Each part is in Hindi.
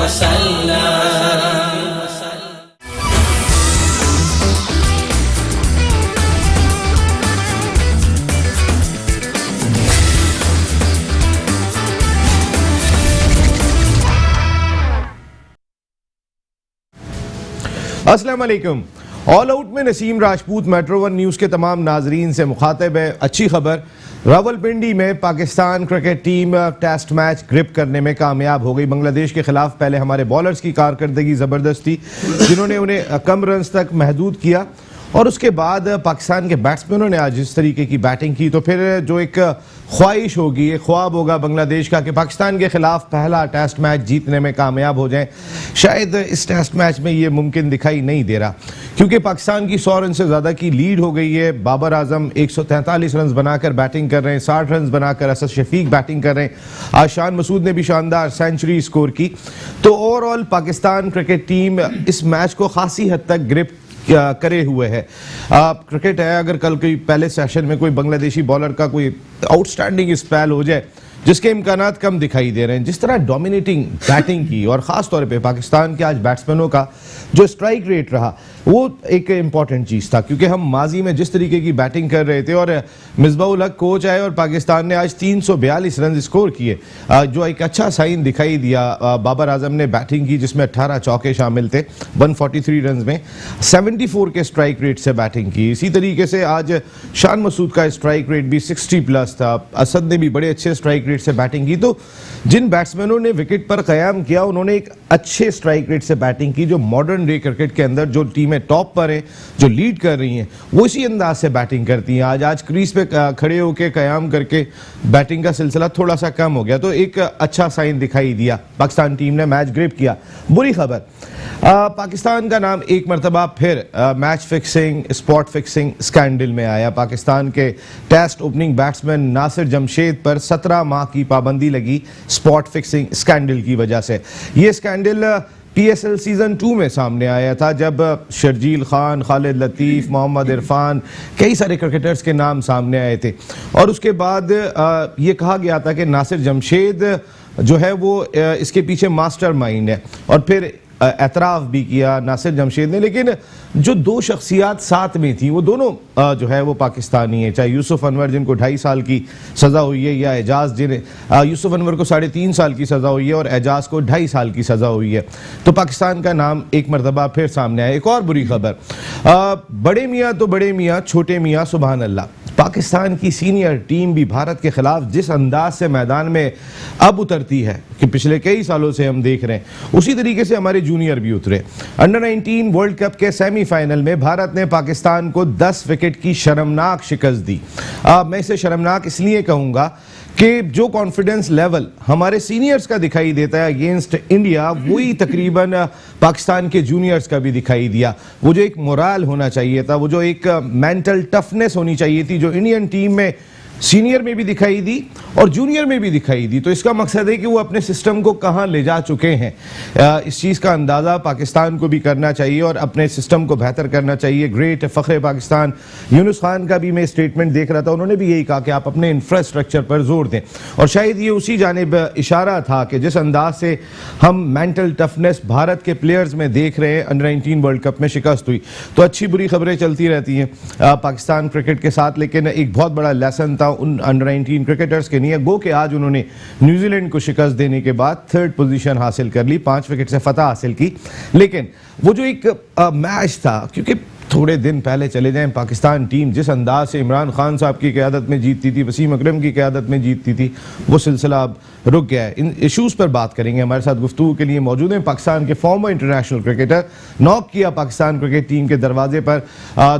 अस्सलाम वालेकुम। ऑल आउट में Naseem Rajput metro one news के तमाम नाजरीन से मुखातिब है। अच्छी खबर, रावलपिंडी में Pakistan cricket team test match grip करने में कामयाब हो गई। बांग्लादेश के खिलाफ पहले हमारे बॉलर्स की कारकर्दगी ज़बरदस्त थी, जिन्होंने उन्हें कम रन्स तक महदूद किया, और उसके बाद पाकिस्तान के बैट्समैनों ने आज इस तरीके की बैटिंग की, तो फिर जो एक ख्वाहिश होगी, एक ख्वाब होगा बांग्लादेश का कि पाकिस्तान के खिलाफ पहला टेस्ट मैच जीतने में कामयाब हो जाएं। शायद इस टेस्ट मैच में ये मुमकिन दिखाई नहीं दे रहा, क्योंकि पाकिस्तान की 100 रन से ज़्यादा की लीड हो गई है। बाबर आजम 143 रन बनाकर बैटिंग कर रहे हैं, 60 रन बनाकर असद शफीक बैटिंग कर रहे हैं। आज शान मसूद ने भी शानदार सेंचुरी स्कोर की। तो ओवरऑल पाकिस्तान क्रिकेट टीम इस मैच को खासी हद तक ग्रिप करे हुए है। क्रिकेट है, अगर कल कोई पहले सेशन में कोई बांग्लादेशी बॉलर का कोई आउटस्टैंडिंग स्पेल हो जाए, जिसके इम्कानात कम दिखाई दे रहे हैं, जिस तरह डोमिनेटिंग बैटिंग की, और ख़ास तौर पे पाकिस्तान के आज बैट्समैनों का जो स्ट्राइक रेट रहा, वो एक इम्पॉर्टेंट चीज़ था, क्योंकि हम माजी में जिस तरीके की बैटिंग कर रहे थे, और मिसबाहुल हक कोच आए और पाकिस्तान ने आज 342 रन स्कोर किए, जो एक अच्छा साइन दिखाई दिया। बाबर आजम ने बैटिंग की जिसमें 18 चौके शामिल थे 143 रन में, 74 के स्ट्राइक रेट से बैटिंग की। इसी तरीके से आज शान मसूद का स्ट्राइक रेट भी 60+ था। असद ने भी बड़े अच्छे स्ट्राइक रेट से बैटिंग की। तो जिन बैट्समैनों ने विकेट पर कयाम किया, उन्होंने एक अच्छे स्ट्राइक रेट से बैटिंग की। जो मॉडर्न डे क्रिकेट के अंदर जो टीमें टॉप पर हैं, जो लीड कर रही हैं, वो इसी अंदाज से बैटिंग करती हैं। आज क्रीज पे खड़े होकर कयाम करके बैटिंग का सिलसिला थोड़ा सा कम हो गया, तो एक अच्छा साइन दिखाई दिया। पाकिस्तान टीम ने मैच ग्रिप किया। बुरी खबर, पाकिस्तान का नाम एक मरतबा फिर match fixing, spot fixing scandal में आया। पाकिस्तान के test opening batsman Nasir Jamshed पर 17 माह की पाबंदी लगी स्पॉट फिक्सिंग स्कैंडल की वजह से। ये स्कैंडल PSL सीजन 2 में सामने आया था, जब शर्जील खान, खालिद लतीफ़, मोहम्मद इरफान, कई सारे क्रिकेटर्स के नाम सामने आए थे, और उसके बाद ये कहा गया था कि नासिर जमशेद जो है वो इसके पीछे मास्टरमाइंड है, और फिर एतराफ़ भी किया नासिर जमशेद ने। लेकिन जो दो शख्सियात साथ में थी, वो दोनों जो है वो पाकिस्तानी है, चाहे यूसुफ अनवर जिनको 2.5 साल की सज़ा हुई है, या एजाज़ जिन्हें यूसुफ अनवर को 3.5 साल की सज़ा हुई है और एजाज़ को 2.5 साल की सज़ा हुई है। तो पाकिस्तान का नाम एक मरतबा फिर सामने आया। एक और बुरी खबर, बड़े मियाँ तो बड़े मियाँ, छोटे मियाँ सुबहान अल्लाह। पाकिस्तान की सीनियर टीम भी भारत के खिलाफ जिस अंदाज से मैदान में अब उतरती है, कि पिछले कई सालों से हम देख रहे हैं, उसी तरीके से हमारे जूनियर भी उतरे। अंडर 19 वर्ल्ड कप के सेमीफाइनल में भारत ने पाकिस्तान को 10 विकेट की शर्मनाक शिकस्त दी। मैं इसे शर्मनाक इसलिए कहूँगा कि जो कॉन्फिडेंस लेवल हमारे सीनियर्स का दिखाई देता है अगेंस्ट इंडिया, वही तकरीबन पाकिस्तान के जूनियर्स का भी दिखाई दिया। वो जो एक मोराल होना चाहिए था, वो जो एक मेंटल टफनेस होनी चाहिए थी, जो इंडियन टीम में सीनियर में भी दिखाई दी और जूनियर में भी दिखाई दी। तो इसका मकसद है कि वो अपने सिस्टम को कहाँ ले जा चुके हैं। इस चीज़ का अंदाज़ा पाकिस्तान को भी करना चाहिए और अपने सिस्टम को बेहतर करना चाहिए। ग्रेट फ़ख्र पाकिस्तान यूनुस खान का भी मैं स्टेटमेंट देख रहा था, उन्होंने भी यही कहा कि आप अपने इंफ्रास्ट्रक्चर पर जोर दें, और शायद ये उसी जानिब इशारा था कि जिस अंदाज से हम मेंटल टफनेस भारत के प्लेयर्स में देख रहे हैं, अंडर 19 वर्ल्ड कप में शिकस्त हुई। तो अच्छी बुरी खबरें चलती रहती हैं पाकिस्तान क्रिकेट के साथ, लेकिन एक बहुत बड़ा लेसन था उन अंडर 19 क्रिकेटर्स के लिए। गो के आज उन्होंने न्यूजीलैंड को शिकस्त देने के बाद 3rd पोजीशन हासिल कर ली, 5 विकेट से फतह हासिल की। लेकिन वो जो एक मैच था, क्योंकि थोड़े दिन पहले चले जाएं, पाकिस्तान टीम जिस अंदाज से इमरान खान साहब की क़यादत में जीतती थी, वसीम अकरम की क़यादत में जीतती थी, वो सिलसिला अब रुक गया है। इन इशूज़ पर बात करेंगे। हमारे साथ गुफ्तगू के लिए मौजूद हैं पाकिस्तान के फॉर्मर इंटरनेशनल क्रिकेटर, नॉक किया पाकिस्तान क्रिकेट टीम के दरवाजे पर,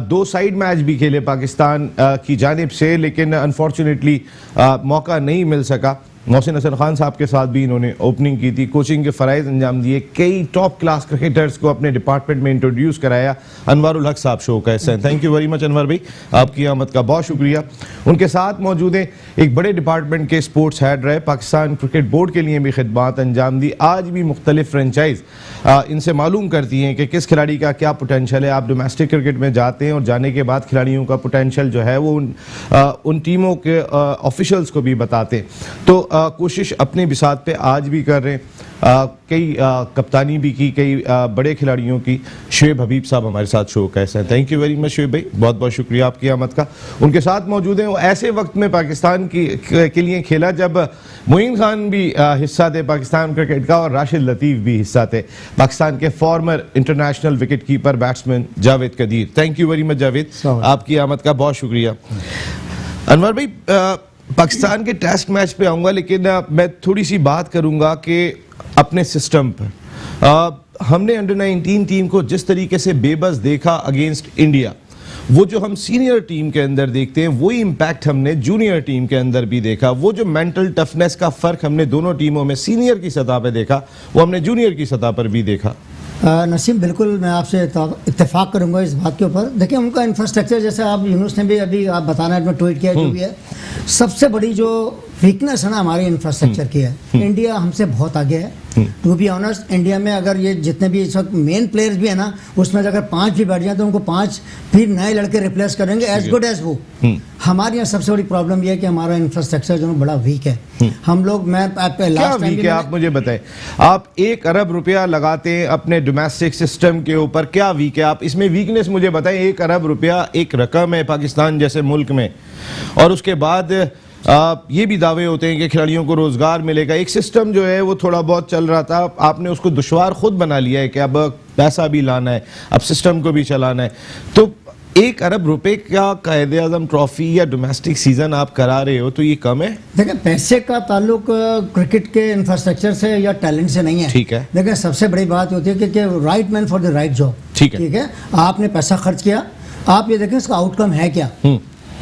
2 साइड मैच भी खेले पाकिस्तान की जानिब से, लेकिन अनफॉर्चुनेटली मौका नहीं मिल सका। मोहसिन हसन खान साहब के साथ भी इन्होंने ओपनिंग की थी, कोचिंग के फ़राइज़ अंजाम दिए, कई टॉप क्लास क्रिकेटर्स को अपने डिपार्टमेंट में इंट्रोड्यूस कराया। अनवारुल हक साहब शो का हिस्सा हैं। Thank you very much Anwar भाई, आपकी आमद का बहुत शुक्रिया। उनके साथ मौजूद हैं एक बड़े डिपार्टमेंट के स्पोर्ट्स हेड रहे, पाकिस्तान क्रिकेट बोर्ड के लिए भी खिदमात अंजाम दी, आज भी मुख्तलिफ फ्रेंचाइज इनसे मालूम करती हैं कि किस खिलाड़ी का क्या पोटेंशल है। आप डोमेस्टिक क्रिकेट में जाते हैं और जाने के बाद खिलाड़ियों का पोटेंशल जो है वो उन टीमों के ऑफिशल्स को भी बताते। तो कोशिश अपने बिसात पे आज भी कर रहे हैं। कई कप्तानी भी की, कई बड़े खिलाड़ियों की। शुएब हबीब साहब हमारे साथ शो कैसे हैं? Thank you very much Shoaib भाई, बहुत बहुत शुक्रिया आपकी आमद का। उनके साथ मौजूद हैं वो ऐसे वक्त में पाकिस्तान के लिए खेला जब मोइन खान भी हिस्सा थे पाकिस्तान क्रिकेट का और राशिद लतीफ़ भी हिस्सा थे, पाकिस्तान के former international wicket keeper batsman Javed Qadir. Thank you very much Javed, आपकी आमद का बहुत शुक्रिया। अनवर भाई, पाकिस्तान के टेस्ट मैच पे आऊँगा, लेकिन मैं थोड़ी सी बात करूँगा कि अपने सिस्टम पर हमने अंडर 19 टीम को जिस तरीके से बेबस देखा अगेंस्ट इंडिया, वो जो हम सीनियर टीम के अंदर देखते हैं वही इम्पैक्ट हमने जूनियर टीम के अंदर भी देखा। वो जो मेंटल टफनेस का फ़र्क हमने दोनों टीमों में सीनियर की सतह पे देखा, वो हमने जूनियर की सतह पर भी देखा। नसीम, बिल्कुल मैं आपसे इत्तेफाक करूंगा इस बात के ऊपर। देखिए, उनका इंफ्रास्ट्रक्चर, जैसे आप यूनुस ने भी अभी आप बताना है, ट्वीट किया जो भी है, सबसे बड़ी जो वीकनेस है ना हमारी इंफ्रास्ट्रक्चर की है। इंडिया हमसे बहुत आगे है। टू बी ऑनेस्ट, इंडिया में अगर ये जितने भी इस वक्त मेन प्लेयर्स भी है ना, उसमें अगर 5 भी बैठ जाए तो उनको 5 फिर नए लड़के रिप्लेस करेंगे एज गुड एज वो। हमारे यहाँ सबसे बड़ी प्रॉब्लम ये है कि हमारा इंफ्रास्ट्रक्चर जो बड़ा वीक है। हम लोग, मैं क्या वीक है आप मुझे बताएं। आप 1 अरब रुपया लगाते हैं अपने डोमेस्टिक सिस्टम के ऊपर, क्या वीक है? आप इसमें वीकनेस मुझे बताएं। 1 अरब रुपया एक रकम है पाकिस्तान जैसे मुल्क में, और उसके बाद ये भी दावे होते हैं कि खिलाड़ियों को रोजगार मिलेगा। एक सिस्टम जो है वो थोड़ा बहुत चल रहा था, आपने उसको दुश्वार खुद बना लिया है कि अब पैसा भी लाना है, अब सिस्टम को भी चलाना है। तो 1 अरब रुपए का कायदे आजम ट्रॉफी या डोमेस्टिक सीजन आप करा रहे हो, तो ये कम है? देखिए, पैसे का ताल्लुक क्रिकेट के इंफ्रास्ट्रक्चर से या टैलेंट से नहीं है। ठीक है। देखिए, सबसे बड़ी बात होती है कि right man for the right job. ठीक है। आपने पैसा खर्च किया, आप ये देखें इसका आउटकम है क्या।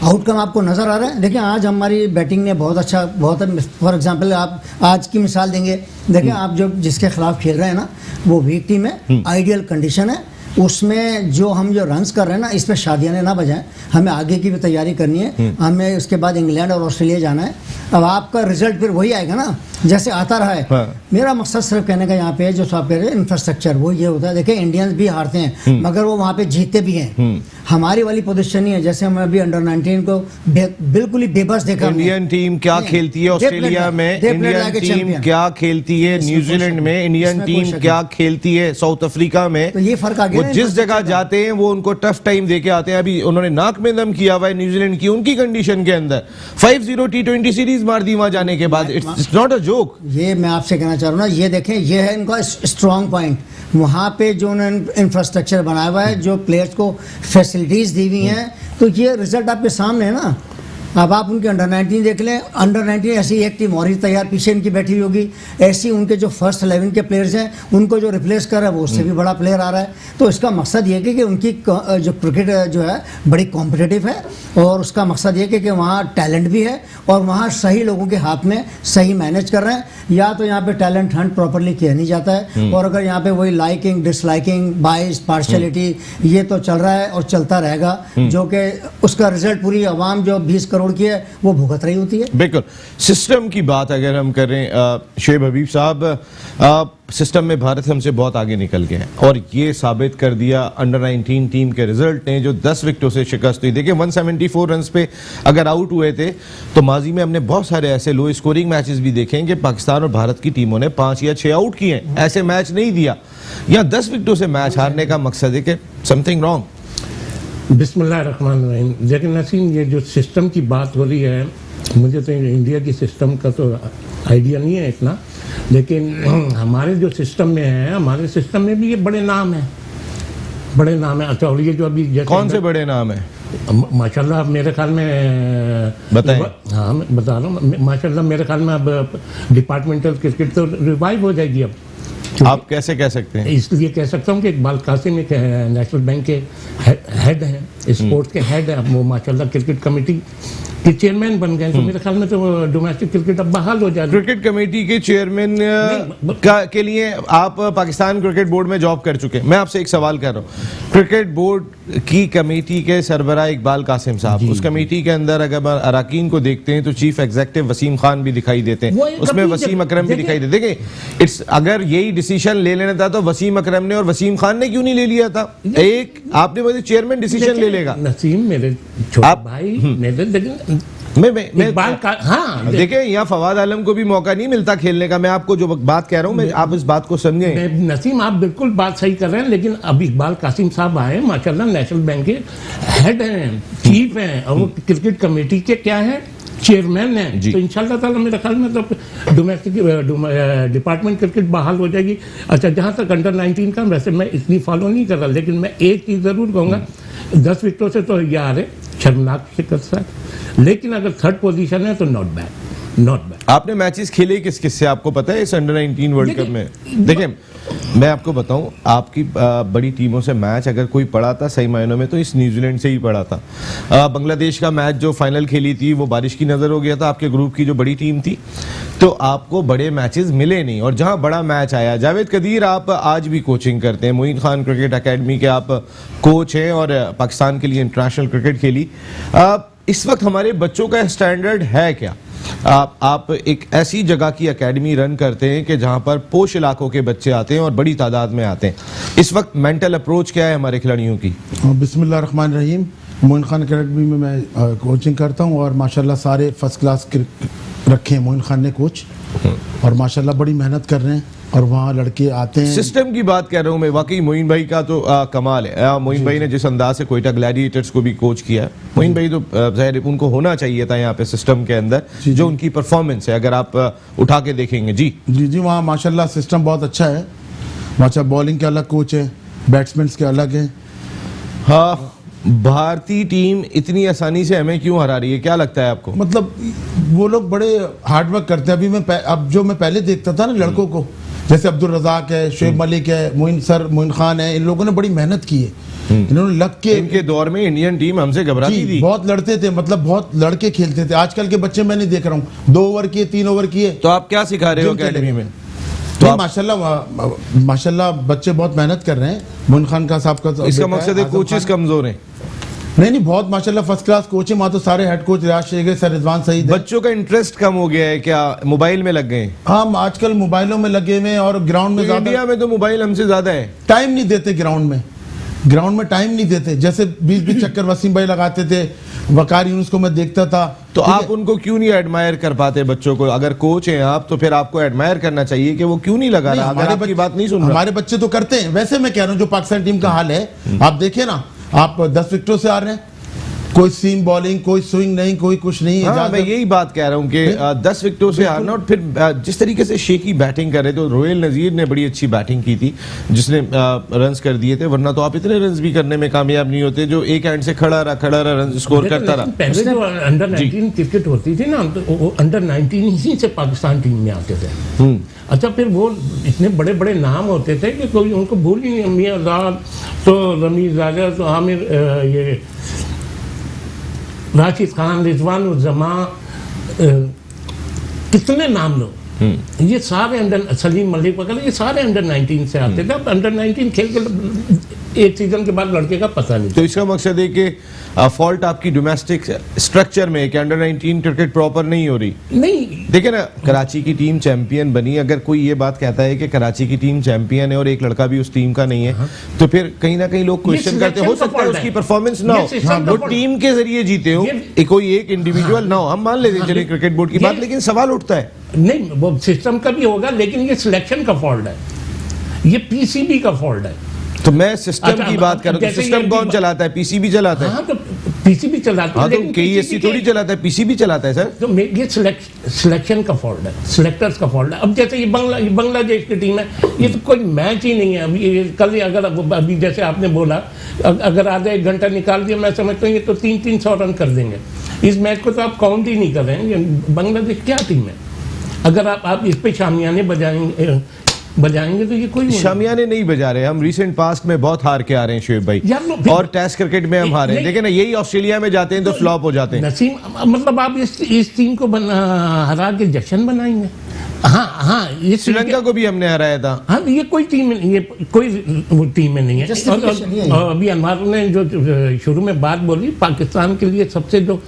आउटकम आपको नजर आ रहा है? देखिए, आज हमारी बैटिंग ने बहुत अच्छा, बहुत, फॉर एग्जांपल आप आज की मिसाल देंगे, देखिए आप जो जिसके खिलाफ खेल रहे हैं ना, वो वीक टीम है, आइडियल कंडीशन है, उसमें जो हम जो रन्स कर रहे हैं ना, इस पर शादियाँ ने ना बजाएं। हमें आगे की भी तैयारी करनी है, हमें उसके बाद इंग्लैंड और ऑस्ट्रेलिया जाना है। अब आपका रिजल्ट फिर वही आएगा ना जैसे आता रहा है। हाँ। मेरा मकसद सिर्फ कहने का यहाँ पे जो सॉफ्टवेयर है इंफ्रास्ट्रक्चर, वो ये होता है। देखिए, इंडियंस भी हारते हैं मगर वो वहाँ पे जीतते भी हैं। हमारी वाली पोजीशन ही है, जैसे हम अभी अंडर 19 को बिल्कुल ही बेबस देखा। इंडियन टीम क्या खेलती है ऑस्ट्रेलिया में, इंडियन टीम क्या खेलती है न्यूजीलैंड में, इंडियन टीम क्या खेलती है साउथ अफ्रीका में। तो ये फर्क आ गया। वो जिस जगह जाते हैं वो उनको टफ टाइम देके आते हैं। अभी उन्होंने नाक में दम किया हुआ है न्यूजीलैंड की, उनकी कंडीशन के अंदर 5-0 T20 सीरीज मार दी वहां जाने के बाद। It's not a joke. ये मैं आपसे कहना चाह रहा हूँ ना, ये देखें, ये है इनका स्ट्रॉन्ग पॉइंट। वहाँ पे जो उन्होंने इंफ्रास्ट्रक्चर बनाया हुआ है, जो प्लेयर्स को फैसिलिटीज़ दी हुई हैं, तो ये रिजल्ट आपके सामने है ना। अब आप उनके अंडर 19 देख लें, अंडर 19 ऐसी एक टीम और ही तैयार पीछे इनकी बैठी हुई होगी, ऐसी उनके जो फर्स्ट 11 के प्लेयर्स हैं उनको जो रिप्लेस कर रहा है वो उससे भी बड़ा प्लेयर आ रहा है। तो इसका मकसद ये है कि उनकी जो क्रिकेट जो है बड़ी कॉम्पिटिटिव है, और उसका मकसद ये कि वहाँ टैलेंट भी है और वहाँ सही लोगों के हाथ में सही मैनेज कर रहे हैं। या तो यहाँ पे टैलेंट हंट प्रॉपरली किया नहीं जाता है, और अगर यहाँ पे वही लाइकिंग, डिसलाइकिंग, बाइस, पार्शलिटी, ये तो चल रहा है और चलता रहेगा, जो कि उसका रिजल्ट पूरी आवाम जो 20 करोड़ की है वो भुगत रही होती है। बिल्कुल। सिस्टम की बात अगर हम करें, शुएब हबीब साहब, सिस्टम में भारत हमसे बहुत आगे निकल गए हैं, और ये साबित कर दिया अंडर 19 टीम के रिजल्ट ने, जो 10 विकेटों से शिकस्त हुई। देखिए, 174 रन पे अगर आउट हुए थे, तो माजी में हमने बहुत सारे ऐसे लो स्कोरिंग मैचेस भी देखे हैं कि पाकिस्तान और भारत की टीमों ने 5 या 6 आउट किए हैं, ऐसे मैच नहीं दिया। या 10 विकेटों से मैच हारने का मकसद है कि समथिंग रॉन्ग। बिस्मिल्लाहिर्रहमानिर्रहीम। लेकिन नसीम, ये जो सिस्टम की बात हो रही है, मुझे तो इंडिया की सिस्टम का तो आइडिया नहीं है इतना, लेकिन हमारे जो सिस्टम में है, हमारे सिस्टम में भी ये बड़े नाम हैं, बड़े नाम है। अच्छा, और ये जो अभी कौन से बड़े नाम है? माशाल्लाह मेरे ख्याल में बताएं। हाँ, मैं बता रहा हूँ, माशाल्लाह मेरे ख्याल में अब डिपार्टमेंटल क्रिकेट तो रिवाइव हो जाएगी। अब आप कैसे कह सकते हैं? इसलिए कह सकता हूँ कि इकबाल कासिम एक नेशनल बैंक के हेड हैं, स्पोर्ट्स के हेड हैं, अब वो माशाल्लाह क्रिकेट कमेटी के चेयरमैन बन गए। तो मेरे ख्याल में तो डोमेस्टिक क्रिकेट अब बहाल हो जाएगी। क्रिकेट कमेटी के चेयरमैन के लिए आप पाकिस्तान क्रिकेट बोर्ड में जॉब कर चुके हैं। मैं आपसे एक सवाल कर रहा हूँ, क्रिकेट बोर्ड की कमेटी के सरबराह इकबाल कासिम साहब, उस कमेटी के अंदर अगर अरकान को देखते हैं तो चीफ एग्जीक्यूटिव वसीम खान भी दिखाई देते हैं, उसमें वसीम अकरम भी दिखाई देते। देखिए, अगर यही डिसीजन ले लेना था तो वसीम अकरम ने और वसीम खान ने क्यों नहीं ले लिया था? एक आपने बोले चेयरमैन डिसीजन ले लेगा। नसीम मेरे छोटे भाई, इकबाल का, हाँ देखिए यहाँ फवाद आलम को भी मौका नहीं मिलता खेलने का। मैं आपको जो बात कह रहा हूँ, मैं आप इस बात को समझें। नसीम, आप बिल्कुल बात सही कर रहे हैं, लेकिन अब इकबाल कासिम साहब आए माशाल्लाह, नेशनल बैंक के हेड हैं, चीफ हैं, और वो क्रिकेट कमेटी के क्या है, चेयरमैन है। तो इंशाल्लाह ताला मेरे ख्याल में तो डोमेस्टिक डिपार्टमेंट क्रिकेट बहाल हो जाएगी। अच्छा, जहाँ तक अंडर 19 का, वैसे मैं इसलिए फॉलो नहीं कर रहा, लेकिन मैं एक चीज़ ज़रूर कहूँगा, 10 विकेटों से तो यार है, शर्मनाक शिकस्त है, लेकिन अगर थर्ड पोजीशन है तो नॉट बैड, नॉट बैड। आपने मैचेस खेले किस किस से, आपको पता है इस अंडर 19 वर्ल्ड कप में? देखिए मैं आपको बताऊं, आपकी बड़ी टीमों से मैच अगर कोई पड़ा था सही मायनों में तो इस न्यूजीलैंड से ही पड़ा था। बांग्लादेश का मैच जो फाइनल खेली थी वो बारिश की नज़र हो गया था, आपके ग्रुप की जो बड़ी टीम थी, तो आपको बड़े मैचेस मिले नहीं। और जहां बड़ा मैच आया, जावेद कदीर आप आज भी कोचिंग करते हैं, मोइन खान क्रिकेट अकेडमी के आप कोच हैं और पाकिस्तान के लिए इंटरनेशनल क्रिकेट खेली। इस वक्त हमारे बच्चों का स्टैंडर्ड है क्या? आप एक ऐसी जगह की एकेडमी रन करते हैं कि जहां पर पोश इलाकों के बच्चे आते हैं और बड़ी तादाद में आते हैं। इस वक्त मेंटल अप्रोच क्या है हमारे खिलाड़ियों की? बिस्मिल्लाहिर्रहमानिर्रहीम। मोइन खान अकेडमी में मैं कोचिंग करता हूं और माशाल्लाह सारे फर्स्ट क्लास रखे हैं मोइन खान ने कोच, और माशाल्लाह बड़ी मेहनत कर रहे हैं और वहाँ लड़के आते हैं। सिस्टम की बात कर रहा हूँ मैं, वाकई मोइन भाई का तो कमाल है। मोइन भाई ने जिस अंदाज से कोयटा ग्लैडिएटर्स को भी कोच किया, मोइन भाई तो ज़ाहिर उनको होना चाहिए था यहाँ पे सिस्टम के अंदर, जो उनकी परफॉर्मेंस है अगर आप उठा के देखेंगे। जी जी जी, वहाँ माशाल्लाह सिस्टम बहुत अच्छा है। माशा बॉलिंग के अलग कोच है, बैट्समैन के अलग हैं। हाँ, भारतीय टीम इतनी आसानी से हमें क्यों हरा रही है, क्या लगता है आपको? मतलब वो लोग बड़े हार्डवर्क करते हैं। अभी अब जो मैं पहले देखता था ना लड़कों को, जैसे अब्दुल रज़ाक है, शुएब मलिक है, मोइन खान है, इन लोगों ने बड़ी मेहनत की है। इन्होंने लग के, इनके दौर में इंडियन टीम हमसे घबराती थी, बहुत लड़ते थे, मतलब बहुत लड़के खेलते थे। आजकल के बच्चे मैं नहीं देख रहा हूँ, 2 ओवर किए, 3 ओवर किए। तो आप क्या सिखा रहे हो अकेडमी में? तो माशाल्लाह बच्चे बहुत मेहनत कर रहे हैं। मोइन खान का साहब का इसका मकसद है कोचेस कमजोर हैं? नहीं, बहुत माशाल्लाह फर्स्ट क्लास कोच है। वहाँ तो सारे हेड कोच रियाज शेख है, सर रिजवान सईद है। बच्चों का इंटरेस्ट कम हो गया है क्या, मोबाइल में लग गए? हाँ, आजकल मोबाइलों में लगे हुए हैं और ग्राउंड में इंडिया में तो मोबाइल हमसे ज्यादा है, टाइम नहीं देते ग्राउंड में टाइम नहीं देते। जैसे 20 चक्कर वसीम भाई लगाते थे, वकार यूनुस को मैं देखता था। तो आप उनको क्यों नहीं एडमायर कर पाते बच्चों को? अगर कोच हैं आप तो फिर आपको एडमायर करना चाहिए कि वो क्यों नहीं लगा रहा, अगर आपकी बात नहीं सुन रहा। हमारे बच्चे तो करते हैं। वैसे मैं कह रहा हूँ जो पाकिस्तान टीम का हाल है, आप देखिए ना, आप 10 विकेटों से आ रहे हैं, कोई सीम बॉलिंग, कोई स्विंग नहीं, कोई कुछ नहीं। हाँ, मैं यही बात कह रहा हूँ कि 10 विकेटों से हारना, और फिर जिस तरीके से शेखी बैटिंग कर रहे थे, तो रोयल नजीर ने बड़ी अच्छी बैटिंग की थी जिसने रन्स कर दिए थे, वरना तो आप इतने रन्स भी करने में कामयाब नहीं होते। जो एक एंड से खड़ा रहा रन स्कोर करता रहा। पहले जो अंडर 19 क्रिकेट होती थी ना, तो वो अंडर 19 ही से पाकिस्तान टीम में आते थे। अच्छा, फिर वो इतने बड़े बड़े नाम होते थे कि कोई उनको भूल ही नहीं। मियां आजाद, तो रमीज राजा, तो आमिर, ये राशिद खान, रिजवान उज़्ज़मा, कितने नाम लो, ये सारे अंडर, सलीम मलिक वगैरह, ये सारे अंडर 19 से आते थे। अब अंडर 19 खेल के एक सीजन के बाद लड़के का पता नहीं। तो इसका मकसद है कि फॉल्ट आपकी डोमेस्टिक स्ट्रक्चर में है कि अंडर 19 क्रिकेट प्रॉपर नहीं हो रही। नहीं, देखिए ना, कराची की टीम चैंपियन बनी। अगर कोई ये बात कहता है कि कराची की टीम चैंपियन है और एक लड़का भी उस टीम का नहीं है, तो फिर कहीं ना कहीं लोग क्वेश्चन करते, हो सकता है उसकी परफॉर्मेंस ना हो, वो टीम के जरिए जीते हो, कोई एक इंडिविजुअल ना हो। हम मान लेते हैं चलिए क्रिकेट बोर्ड की बात, लेकिन सवाल उठता है, नहीं वो सिस्टम का भी होगा, लेकिन ये सिलेक्शन का फॉल्ट है, ये पीसीबी का फॉल्ट है। तो मैं सिस्टम की बात कर रहा हूँ। सिस्टम कौन चलाता है? पीसीबी चलाता है। हाँ, तो पीसीबी चलाता है, लेकिन केईएससी थोड़ी चलाता है, पीसीबी चलाता है सर। तो ये सिलेक्शन का फॉल्ट है, सिलेक्टर्स का फॉल्ट है। अब जैसे ये बांग्लादेश की टीम है, ये तो कोई मैच ही नहीं है। अभी कल अगर अभी जैसे आपने बोला, अगर आधा 1 घंटा निकाल दिया, मैं समझता हूँ ये तो 300 रन कर देंगे। इस मैच को तो आप काउंट ही नहीं कर रहे हैं। बांग्लादेश क्या टीम है? अगर आप इस पे शामियाने बजाएंगे तो ये कोई शामियाने नहीं बजा रहे। हम रिसेंट पास्ट में बहुत हार के आ रहे हैं शुएब भाई, और टेस्ट क्रिकेट में हम हारे। लेकिन यही ऑस्ट्रेलिया में जाते हैं तो फ्लॉप हो जाते हैं। नसीम, मतलब आप इस टीम को हरा के जश्न बनाएंगे? हाँ, ये श्रीलंका को भी हमने हराया था। हाँ, ये कोई टीम, ये कोई वो टीम में नहीं है। और अभी अनवर ने जो शुरू में बात बोली, पाकिस्तान के लिए सबसे जो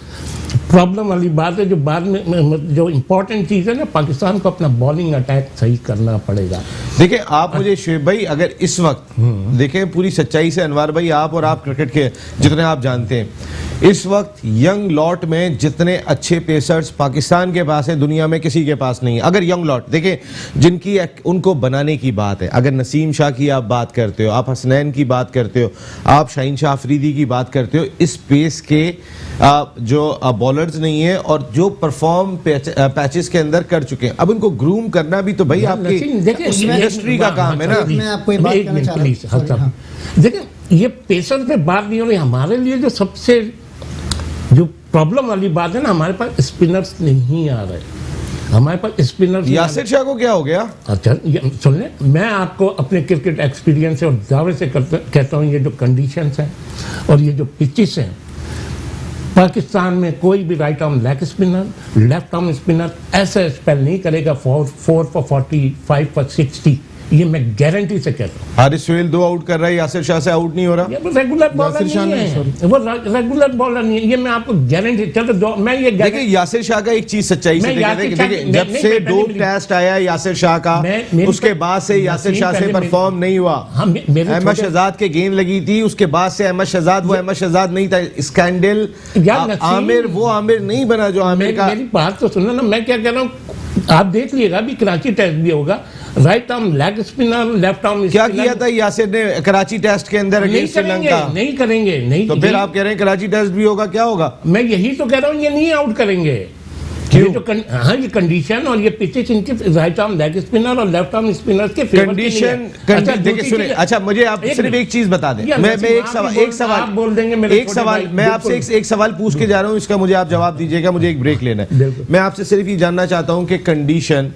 प्रॉब्लम वाली बात है, जो बाद में जो इम्पोर्टेंट चीज़ है ना, पाकिस्तान को अपना बॉलिंग अटैक सही करना पड़ेगा। देखिए आप मुझे शुएब भाई अगर इस वक्त देखें पूरी सच्चाई से अनवर भाई आप और आप क्रिकेट के जितने आप जानते हैं इस वक्त यंग लॉट में जितने अच्छे पेसर्स पाकिस्तान के पास है दुनिया में किसी के पास नहीं है। अगर यंग लॉट देखें जिनकी उनको बनाने की बात है, अगर नसीम शाह की आप बात करते हो, आप हसनैन की बात करते हो, आप शाहीन शाह अफरीदी की बात करते हो, इस पेस के जो बॉलर्स नहीं है और जो परफॉर्म पैचेस के अंदर कर चुके हैं, अब उनको ग्रूम करना भी तो भाई आपकी इंडस्ट्री का काम है ना। मैं आपको एक बात कहना चाह रहा हूं। देखिए ये पेसर पे बात नहीं हो रही, हमारे लिए जो सबसे जो प्रॉब्लम वाली बात है ना, हमारे पास स्पिनर्स नहीं आ रहे, हमारे पास स्पिनर्स। यासिर शाह को क्या हो गया? अच्छा सुन ले, मैं आपको अपने क्रिकेट एक्सपीरियंस से और दावे से कहता हूँ, ये जो कंडीशंस हैं और ये जो पिचेस हैं, पाकिस्तान में कोई भी right arm leg spinner, left arm spinner ऐसा स्पेल नहीं करेगा 4 for 40, 5 for 60, ये मैं गारंटी से कहता हूँ। हारिस सोहेल 2 आउट कर रहा है, यासिर शाह से आउट नहीं हो रहा। ये रेगुलर बॉलर नहीं है, वो रेगुलर बॉलर नहीं है, ये मैं आपको गारंटी। चलो मैं ये देखिए यासिर शाह का एक चीज सच्चाई से देखिए, जब से डोप टेस्ट आया यासिर शाह का, उसके बाद से यासिर शाह से परफॉर्म नहीं हुआ। अहमद शहजाद के गेंद लगी थी, उसके बाद से अहमद शहजाद वो अहमद शहजाद नहीं था। स्कैंडल आमिर वो आमिर नहीं बना जो आमिर का। मेरी बात तो सुनना ना, मैं क्या कह रहा हूँ, आप देख लीजिएगा अभी कराची टेस्ट भी होगा, right arm leg spinner, left arm क्या किया था यासिर ने कराची टेस्ट के अंदर अगेंस्ट श्रीलंका? नहीं करेंगे, नहीं। तो फिर आप कह रहे हैं कराची टेस्ट भी होगा, क्या होगा? मैं यही तो कह रहा हूँ, ये नहीं आउट करेंगे। ये जो हाँ ये कंडीशन और ये पिचेस इनके राइट आर्म लेग स्पिनर और लेफ्ट आर्म स्पिनर के कंडीशन। देखिए सुनिए, अच्छा मुझे आप सिर्फ एक चीज बता दें, मैं एक सवाल बोल देंगे, एक सवाल मैं आपसे एक सवाल पूछ के जा रहा हूँ, इसका मुझे आप जवाब दीजिएगा, मुझे एक ब्रेक लेना है। मैं आपसे सिर्फ ये जानना चाहता हूँ कि कंडीशन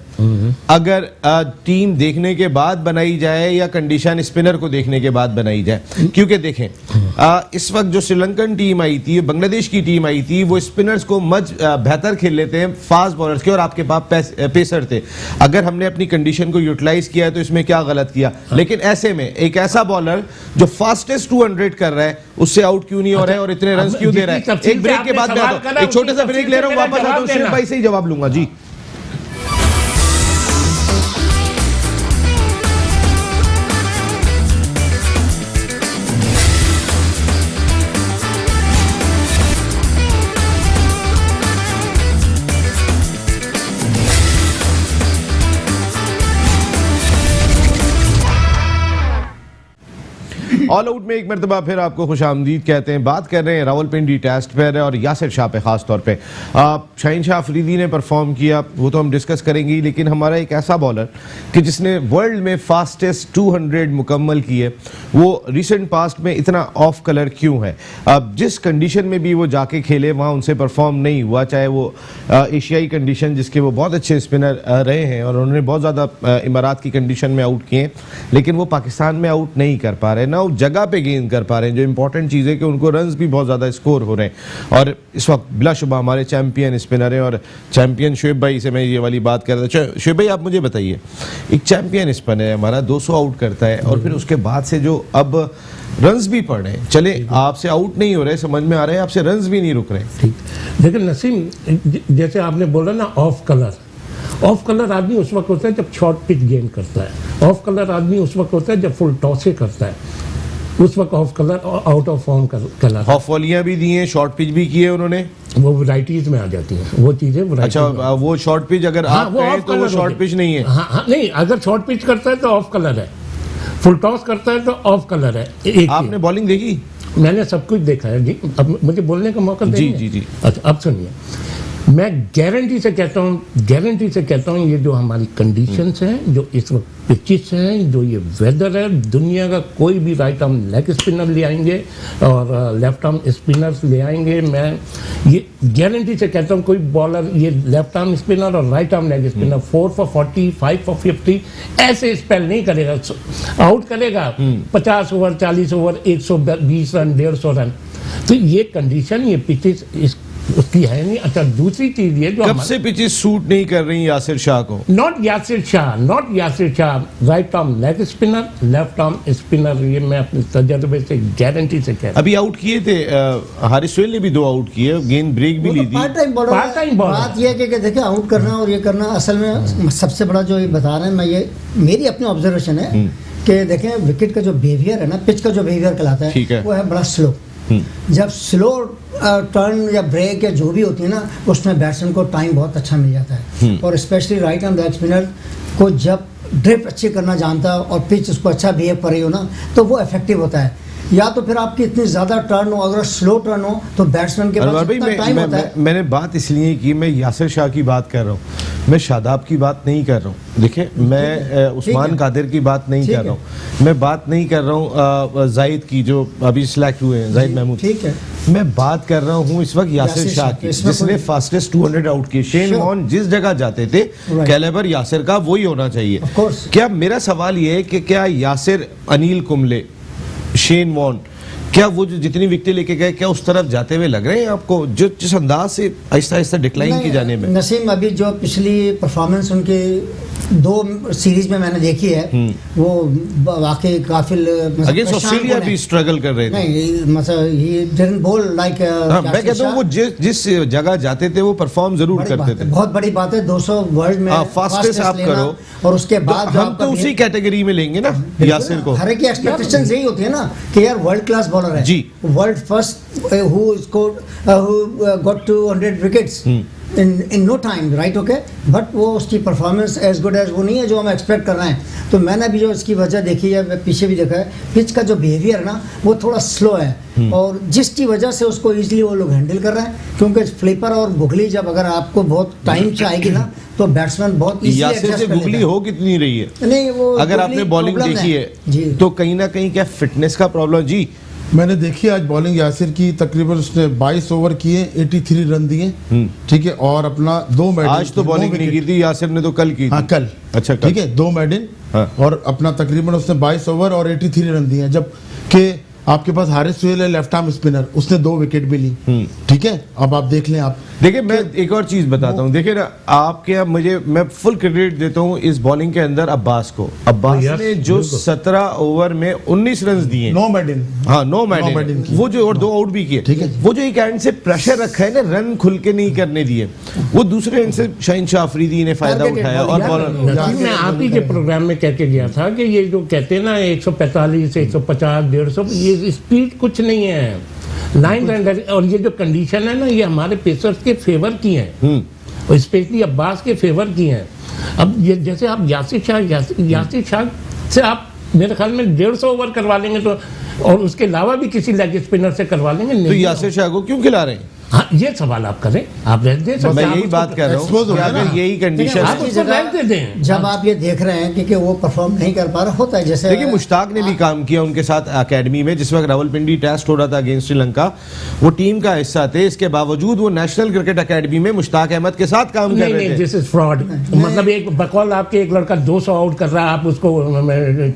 अगर टीम देखने के बाद बनाई जाए या कंडीशन स्पिनर को देखने के बाद बनाई जाए, क्योंकि देखें इस वक्त जो श्रीलंकन टीम आई थी, बांग्लादेश की टीम आई थी, वो स्पिनर्स को बेहतर खेल लेते हैं फास्ट बॉलर्स के, और आपके पास पेसर थे। अगर हमने अपनी कंडीशन को यूटिलाइज किया है तो इसमें क्या गलत किया? लेकिन ऐसे में एक ऐसा बॉलर जो फास्टेस्ट 200 कर रहा है, उससे आउट क्यों नहीं हो रहा है और इतने रन क्यों दे रहा है? एक ब्रेक के बाद मैं एक छोटा सा ब्रेक ले रहा हूँ, वापस आता हूँ, शेख भाई से ही जवाब लूंगा जी। ऑल आउट में एक मरतबा फिर आपको खुशामदीद कहते हैं। बात कर रहे हैं रावलपिंडी टेस्ट पर और यासिर शाह पे खास तौर पे। शाहीन शाह अफरीदी ने परफॉर्म किया, वो तो हम डिस्कस करेंगे, लेकिन हमारा एक ऐसा बॉलर कि जिसने वर्ल्ड में फास्टेस्ट 200 मुकम्मल किए, वो रिसेंट पास्ट में इतना ऑफ कलर क्यों है? अब जिस कंडीशन में भी वो जाके खेले वहाँ उनसे परफॉर्म नहीं हुआ, चाहे वो एशियाई कंडीशन जिसके वो बहुत अच्छे स्पिनर रहे हैं और उन्होंने बहुत ज़्यादा इमारात की कंडीशन में आउट किए, लेकिन वो पाकिस्तान में आउट नहीं कर पा रहे ना, जगह पे गेंद कर पा रहे हैं, जो इंपॉर्टेंट चीज़ है कि उनको रन्स भी बहुत ज़्यादा स्कोर हो रहे हैं। और इस वक्त बिलाशुबा हमारे चैंपियन स्पिनर हैं और चैंपियन शुएब भाई से मैं ये वाली बात कर रहा था। शुएब भाई आप मुझे बताइए, एक चैंपियन स्पिनर है हमारा, 200 आउट करता है और फिर उसके बाद से जो अब रन्स भी पड़ रहे हैं, चले आपसे आउट नहीं हो रहे, समझ में आ रहे हैं, आपसे रन्स भी नहीं रुक रहे। ठीक, लेकिन नसीम जैसे आपने बोला ना ऑफ कलर आदमी उस वक्त होता है जब शॉर्ट पिच गेंद करता है, ऑफ कलर आदमी उस वक्त होता है जब फुल टॉस से करता है, उस वक्त off colour out of form colour. Off वॉलियां भी दी हैं, शॉर्ट पिच भी किए उन्होंने, वो वैराइटीज में आ जाती हैं वो चीजें। अच्छा वो शॉर्ट पिच अगर आप कहें तो वो शॉर्ट पिच नहीं है। हाँ नहीं, अगर शॉर्ट पिच करता है तो ऑफ कलर है, फुल टॉस करता है तो ऑफ कलर है। आपने बॉलिंग देखी? मैंने सब कुछ देखा है जी, अब मुझे बोलने का मौका देंगे? जी जी जी। अच्छा अब सुनिए, मैं गारंटी से कहता हूँ ये जो हमारी कंडीशंस हैं, जो इस वक्त पिचेस हैं, जो ये वेदर है, दुनिया का कोई भी राइट आर्म लेग स्पिनर ले आएंगे और लेफ्ट आर्म स्पिनर्स ले आएंगे, मैं ये गारंटी से कहता हूँ कोई बॉलर ये लेफ्ट आर्म स्पिनर और right arm leg spinner 4 for 40, 5 for 50 ऐसे स्पेल नहीं करेगा, आउट करेगा 50 ओवर, 40 ओवर, 120 रन, 150 रन। तो ये कंडीशन, ये पिचेस उसकी है नहीं। अच्छा दूसरी चीज ये जो कब से पिचेस सूट नहीं कर रही यासिर शाह को? Not Yasir Shah, right arm leg spinner, left arm spinner, ये मैं अपने तजर्बे से गारंटी से कह रहा हूं। अभी आउट किए थे हारिस सोहेल ने भी 2 आउट किए, गेंद ब्रेक भी ली थी। Part time bowler Part time bowler। बात ये है कि देखिए आउट करना और ये करना असल में सबसे बड़ा जो ये बता रहे हैं, मैं ये मेरी अपनी ऑब्जर्वेशन है कि देखें विकेट का जो बिहेवियर है ना, पिच का जो बिहेवियर कहलाता ठीक है। है वो है बड़ा स्लो। जब स्लो टर्न या ब्रेक या जो भी होती है ना, उसमें बैट्समैन को टाइम बहुत अच्छा मिल जाता है। और specially right arm leg spinner को जब ड्रिफ्ट अच्छी करना जानता है और पिच उसको अच्छा बिहेव कर रही हो ना, तो वो इफेक्टिव होता है। या तो फिर आपकी इतनी ज़्यादा टर्न हो, अगर स्लो टर्न हो तो बैट्समैन के अनवर पास भाई, इतना टाइम होता है। मैंने बात इसलिए की, मैं यासिर शाह की बात कर रहा हूँ, मैं शादाब की बात नहीं कर रहा हूँ। देखिए मैं उस्मान कादिर की बात नहीं ठीक कर रहा हूँ, मैं बात नहीं कर रहा हूँ जाहिद की जो अभी सिलेक्ट हुए हैं, जाहिद महमूद। ठीक है, मैं बात कर रहा हूँ इस वक्त यासिर शाह की, इसमें जिसने कोई- फास्टेस्ट 200 आउट किए। Shane Sure। वॉर्न जिस जगह जाते थे, Right। कैलेबर यासिर का वही होना चाहिए। Of course। क्या मेरा सवाल ये है कि क्या यासिर, अनिल कुंबले, शेन वॉर्न, क्या वो जो जितनी विकेटें लेके गए, क्या उस तरफ जाते हुए लग रहे हैं आपको, जो जिस अंदाज से आहिस्ता आहिस्ता डिक्लाइन की जाने में? नसीम अभी जो पिछली परफॉर्मेंस उनकी 2 सीरीज में मैंने देखी है, वो वाकई काफिल अगेंस्ट ऑस्ट्रेलिया भी स्ट्रगल कर रहे थे। नहीं मतलब ही डिडंट बोल लाइक हाँ, मैं कहता हूँ वो जिस जगह जाते थे वो परफॉर्म जरूर करते थे। बहुत बड़ी बात है 200 वर्ल्ड में फास्टेस्ट आप लेना, करो और उसके बाद जो हम आपका तो उसी कैटेगरी में लेंगे ना यासिर को। हर एक की एक्सपेक्टेशन यही होती है ना कि यार वर्ल्ड क्लास बॉलर है जी। World first who scored who got 200 wickets in no time, right, okay, but वो उसकी परफॉर्मेंस एज गुड एज वो नहीं है जो हम एक्सपेक्ट कर रहे हैं। तो मैंने भी जो इसकी वजह देखी है, पीछे भी देखा है, पिच का जो बिहेवियर है ना वो थोड़ा स्लो है, और जिसकी वजह से उसको इजीली वो लोग हैंडल कर रहे हैं, क्योंकि फ्लिपर और गुगली जब अगर आपको बहुत टाइम चाहिए ना तो बैट्समैन बहुत इजीली यासिर से एडजस्ट कर गुगली लेता है। हो कितनी रही है? नहीं वो अगर आपने गुगली बॉलिंग problem देखी जी। है तो कहीं ना कहीं क्या फिटनेस का प्रॉब्लम? जी मैंने देखी आज बॉलिंग यासिर की, तकरीबन उसने 22 ओवर किए, 83 रन दिए, ठीक है, और अपना 2 मेडल। आज तो बॉलिंग नहीं की थी यासिर ने, तो कल की थी। हाँ कल, अच्छा, कल। ठीक है, 2 मेडल, हाँ। और अपना तकरीबन उसने 22 ओवर और 83 रन दिए, जब कि आपके पास हारिस सोहेल है लेफ्ट आर्म स्पिनर, उसने 2 विकेट भी ली, ठीक है। अब आप देख लें, आप देखिए मैं एक और चीज बताता हूँ, देखिए ना आपके यहाँ मैं फुल क्रेडिट देता हूँ इस बॉलिंग के अंदर अब्बास को। अब्बास Yes, ने जो बिल्कुल। 17 ओवर में 19 रन दिए, 9 मेडल, हाँ 9 मेडल मेडल, की। वो जो और 2 आउट भी किए, ठीक है। वो जो एक एंड से प्रेशर रखा है ना, रन खुल के नहीं करने दिए, वो दूसरे एंड से शाहीन शाह अफरीदी ने फायदा Targeted उठाया और bowling, बॉलर। नसीब मैं आप ही के प्रोग्राम में कह के गया था कि ये जो कहते हैं ना 145, 150, 150, ये स्पीड कुछ नहीं है। 9 रन, और ये जो कंडीशन है ना, ये हमारे पेसर्स के फेवर की है, और स्पेशली अब्बास के फेवर की है। अब ये जैसे आप यासिर शाह से आप मेरे ख्याल में 150 ओवर करवा लेंगे तो, और उसके अलावा भी किसी लेग स्पिनर से करवा लेंगे। तो नहीं यासिर शाह को क्यों खिला रहे हैं? हाँ, ये सवाल आप करें, आप रहने दें सकते मैं हैं, आप यही उसको- बात कर रहा हूँ expose हो कि गया अगर ना। यही कंडीशन आप उसको रहने दें। जब आप ये देख रहे हैं कि वो परफॉर्म नहीं कर पा रहा, होता है जैसे देखिए मुश्ताक ने भी काम किया उनके साथ एकेडमी में, जिस वक्त रावलपिंडी टेस्ट हो रहा था अगेंस्ट श्रीलंका, वो टीम का हिस्सा थे। इसके बावजूद वो नेशनल क्रिकेट एकेडमी में मुश्ताक अहमद के साथ काम कर नहीं रहे नहीं, थे। This is fraud. मतलब एक बकौल आपके एक लड़का 200 आउट कर रहा है, आप उसको